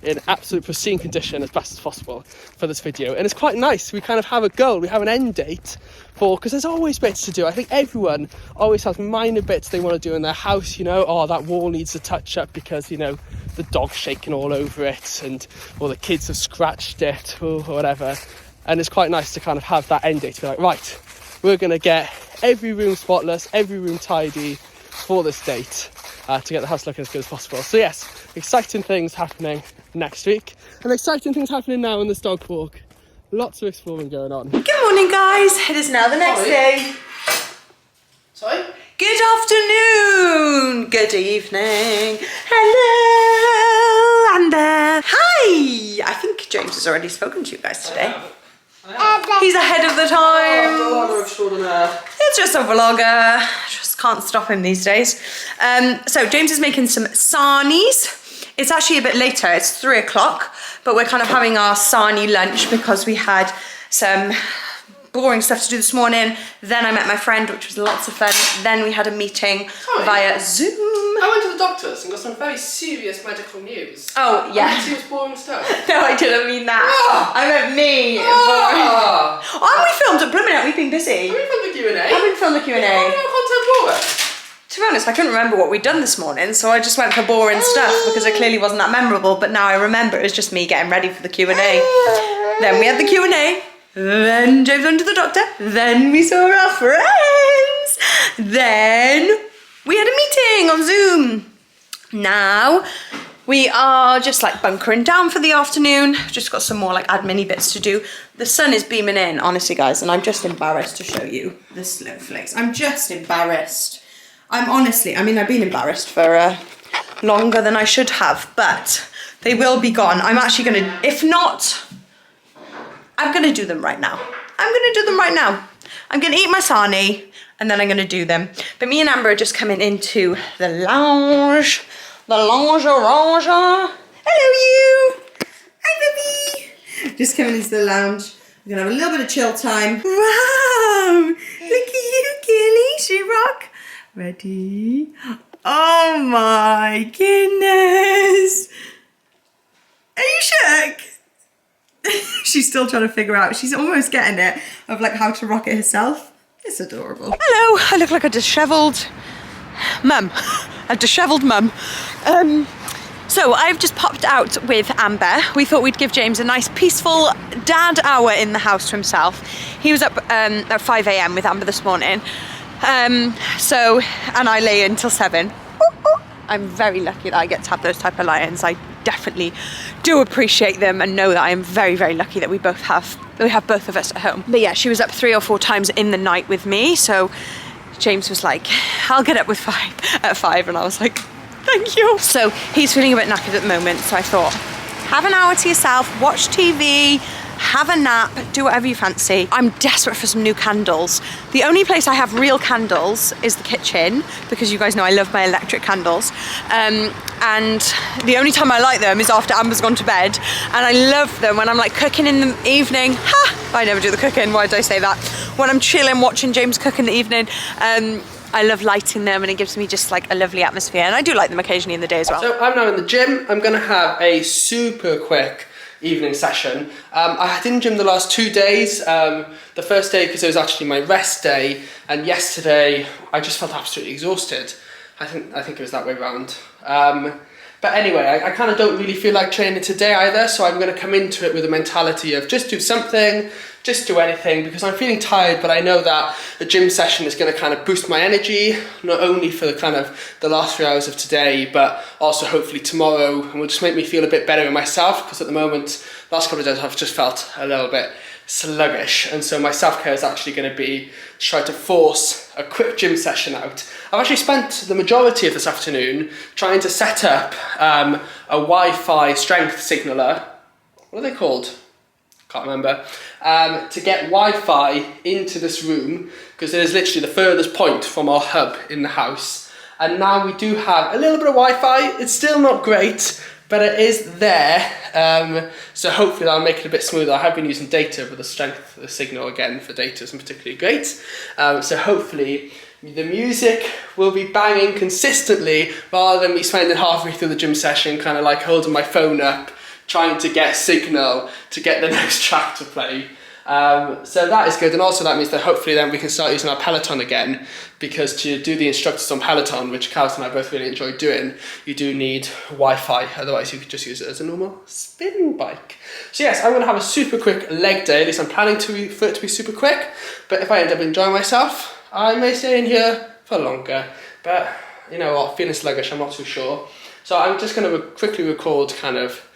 in absolute pristine condition as best as possible for this video. And it's quite nice, we kind of have a goal, we have an end date for, because there's always bits to do. I think everyone always has minor bits they want to do in their house, you know, oh, that wall needs a touch up because, you know, the dog's shaking all over it, and or the kids have scratched it or whatever. And it's quite nice to kind of have that end date to be like, right, we're going to get every room spotless, every room tidy for this date, to get the house looking as good as possible. So yes, exciting things happening next week, and exciting things happening now on this dog walk. Lots of exploring going on. Good morning, guys. It is now the next day. Sorry? Good afternoon. Good evening. Hello, and hi. I think James has already spoken to you guys today. He's ahead of the time. It's just a vlogger. Just can't stop him these days. So James is making some sarnies. It's actually a bit later, it's 3 o'clock, but we're kind of having our sarnie lunch because we had some boring stuff to do this morning. Then I met my friend, which was lots of fun. Then we had a meeting via Zoom. I went to the doctor's and got some very serious medical news. Oh, yeah. Serious boring stuff. No, I didn't mean that. Oh. I meant me. Oh. Oh, we filmed at Blooming Out. We've been busy. Have we filmed the Q&A? Have we filmed the Q&A? Content To be honest, I couldn't remember what we'd done this morning, so I just went for boring stuff because it clearly wasn't that memorable, but now I remember it was just me getting ready for the Q&A. Then we had the Q&A, then James went to the doctor, then we saw our friends, then we had a meeting on Zoom. Now we are just like bunkering down for the afternoon, just got some more like admin-y bits to do. The sun is beaming in, honestly guys, and I'm just embarrassed to show you the snowflakes. I'm just embarrassed. I've been embarrassed for longer than I should have, but they will be gone. I'm actually gonna, if not, I'm gonna do them right now. I'm gonna eat my sarnie, and then I'm gonna do them. But me and Amber are just coming into the lounge. Hello, you. Hi, baby. Just coming into the lounge. We're gonna have a little bit of chill time. Wow, look at you, Kelly. She rock. Ready? Oh my goodness! Are you shook? She's still trying to figure out. She's almost getting it of like how to rock it herself. It's adorable. Hello, I look like a dishevelled mum. A dishevelled mum. So I've just popped out with Amber. We thought we'd give James a nice peaceful dad hour in the house to himself. He was up at 5 AM with Amber this morning. And I lay until 7. I'm very lucky that I get to have those type of lie-ins. I definitely do appreciate them and know that I am very, very lucky that we have both of us at home. But yeah, she was up 3 or 4 times in the night with me. So James was like, I'll get up at 5. And I was like, thank you. So he's feeling a bit knackered at the moment. So I thought, have an hour to yourself, watch TV, have a nap, do whatever you fancy. I'm desperate for some new candles. The only place I have real candles is the kitchen, because you guys know I love my electric candles. And the only time I light them is after Amber's gone to bed. And I love them when I'm like cooking in the evening. I never do the cooking, why did I say that? When I'm chilling, watching James cook in the evening, I love lighting them, and it gives me just like a lovely atmosphere. And I do light them occasionally in the day as well. So I'm now in the gym. I'm gonna have a super quick evening session. I didn't gym the last 2 days. The first day because it was actually my rest day, and yesterday I just felt absolutely exhausted. I think it was that way around. But anyway, I kind of don't really feel like training today either, so I'm going to come into it with a mentality of just do something, just do anything, because I'm feeling tired, but I know that a gym session is going to kind of boost my energy, not only for the last 3 hours of today, but also hopefully tomorrow, and will just make me feel a bit better in myself, because at the moment, last couple of days I've just felt a little bit sluggish, and so my self-care is actually going to be to try to force a quick gym session out. I've actually spent the majority of this afternoon trying to set up a Wi-Fi strength signaler. What are they called? Can't remember. To get Wi-Fi into this room, because it is literally the furthest point from our hub in the house. And now we do have a little bit of Wi-Fi. It's still not great, but it is there. So hopefully that'll make it a bit smoother. I have been using data, but the strength of the signal again for data isn't particularly great. So hopefully the music will be banging consistently rather than me spending halfway through the gym session kind of like holding my phone up, trying to get signal to get the next track to play. So that is good, and also that means that hopefully then we can start using our Peloton again, because to do the instructors on Peloton, which Carys and I both really enjoy doing, you do need Wi-Fi, otherwise you could just use it as a normal spin bike. So yes, I'm going to have a super quick leg day, at least I'm planning for it to be super quick, but if I end up enjoying myself, I may stay in here for longer, but you know what, feeling sluggish, I'm not too sure. So I'm just going to quickly record kind of,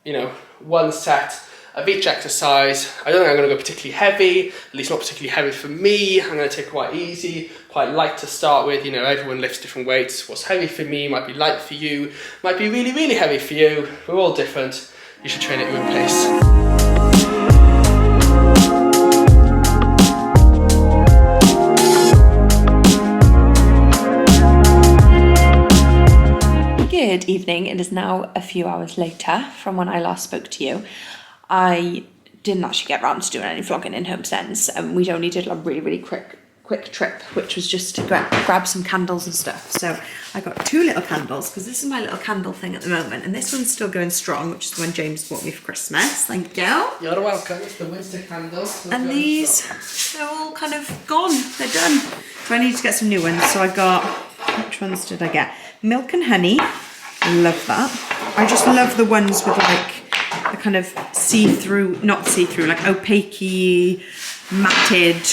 you know, one set of each exercise. I don't think I'm going to go particularly heavy, at least not particularly heavy for me. I'm going to take it quite easy, quite light to start with. You know, everyone lifts different weights. What's heavy for me might be light for you, might be really, really heavy for you. We're all different. You should train at your own pace. Good evening. It is now a few hours later from when I last spoke to you. I didn't actually get around to doing any vlogging in Homesense, and we'd only did a really, really quick trip, which was just to grab some candles and stuff. So I got 2 little candles, because this is my little candle thing at the moment, and this one's still going strong, which is the one James bought me for Christmas. Thank you. You're welcome. It's the winter candles. And these, they're all kind of gone. They're done. So I need to get some new ones. So I got, which ones did I get? Milk and honey. Love that. I just love the ones with like the kind of see-through, not see-through, like opaque, matted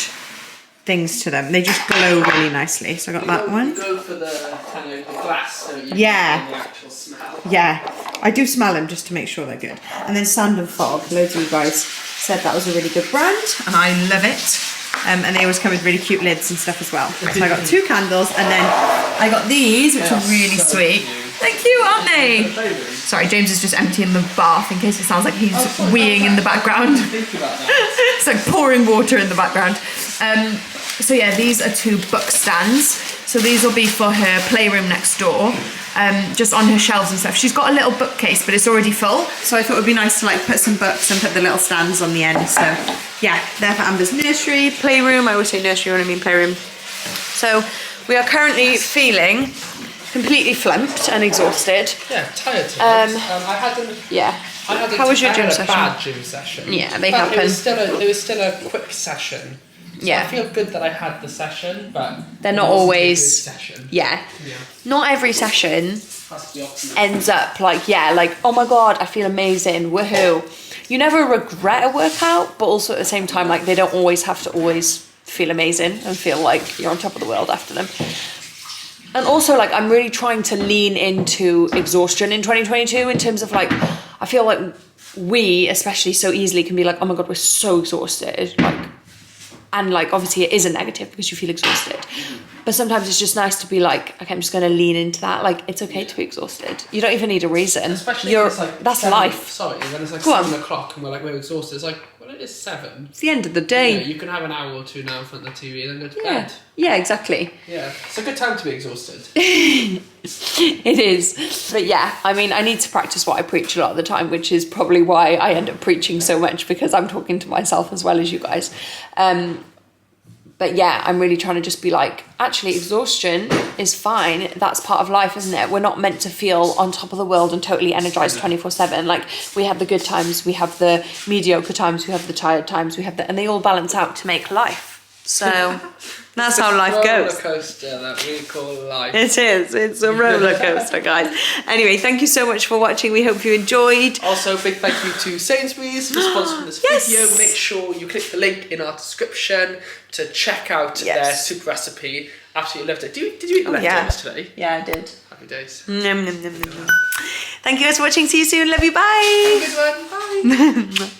things to them. They just glow really nicely. So I got that one. You go for the kind of the glass, so you yeah. the actual smell. Yeah, I do smell them just to make sure they're good. And then Sand and Fog. Loads of you guys said that was a really good brand, and I love it. And they always come with really cute lids and stuff as well. So I got 2 candles, and then I got these, which are really so sweet. Cute. Thank you, aren't they? Sorry, James is just emptying the bath in case it sounds like he's weeing in the background. It's like pouring water in the background. So yeah, these are 2 book stands. So these will be for her playroom next door, just on her shelves and stuff. She's got a little bookcase, but it's already full. So I thought it would be nice to like put some books and put the little stands on the end. So yeah, they're for Amber's nursery, playroom. I always say nursery when I mean playroom. So we are currently feeling completely flumped and exhausted. Yeah, tired. I had a How was your gym session? Bad gym session. Yeah, they happen. It was still a quick session. So yeah. I feel good that I had the session, but they're not always. Session. Yeah. Not every session Has to be optimal. ends up like oh my god, I feel amazing, woohoo. You never regret a workout, but also at the same time, like they don't always have to always feel amazing and feel like you're on top of the world after them. And also, like, I'm really trying to lean into exhaustion in 2022 in terms of, like, I feel like we, especially so easily, can be like, oh my God, we're so exhausted. Like, and, like, obviously it is a negative because you feel exhausted. But sometimes it's just nice to be like, okay, I'm just going to lean into that. Like, it's okay to be exhausted. You don't even need a reason. Especially when it's like that's life. Sorry, when it's like 7 o'clock and we're exhausted. It's like, well, it is 7. It's the end of the day. Yeah, you can have an hour or 2 now in front of the TV and then go to bed. Yeah, exactly. Yeah, it's a good time to be exhausted. It is. But yeah, I mean, I need to practice what I preach a lot of the time, which is probably why I end up preaching so much, because I'm talking to myself as well as you guys. But yeah, I'm really trying to just be like, actually, exhaustion is fine. That's part of life, isn't it? We're not meant to feel on top of the world and totally energized 24/7. Like, we have the good times, we have the mediocre times, we have the tired times, and they all balance out to make life. So that's how life goes. It's a roller coaster that we call life. It is. It's a roller coaster, guys. Anyway, thank you so much for watching. We hope you enjoyed. Also, big thank you to Sainsbury's for sponsoring this video. Make sure you click the link in our description to check out their soup recipe. Absolutely loved it. Did you eat the leftovers today? Yeah, I did. Happy days. Nom, nom, nom, nom, nom. Thank you guys for watching. See you soon. Love you. Bye. Have a good one. Bye.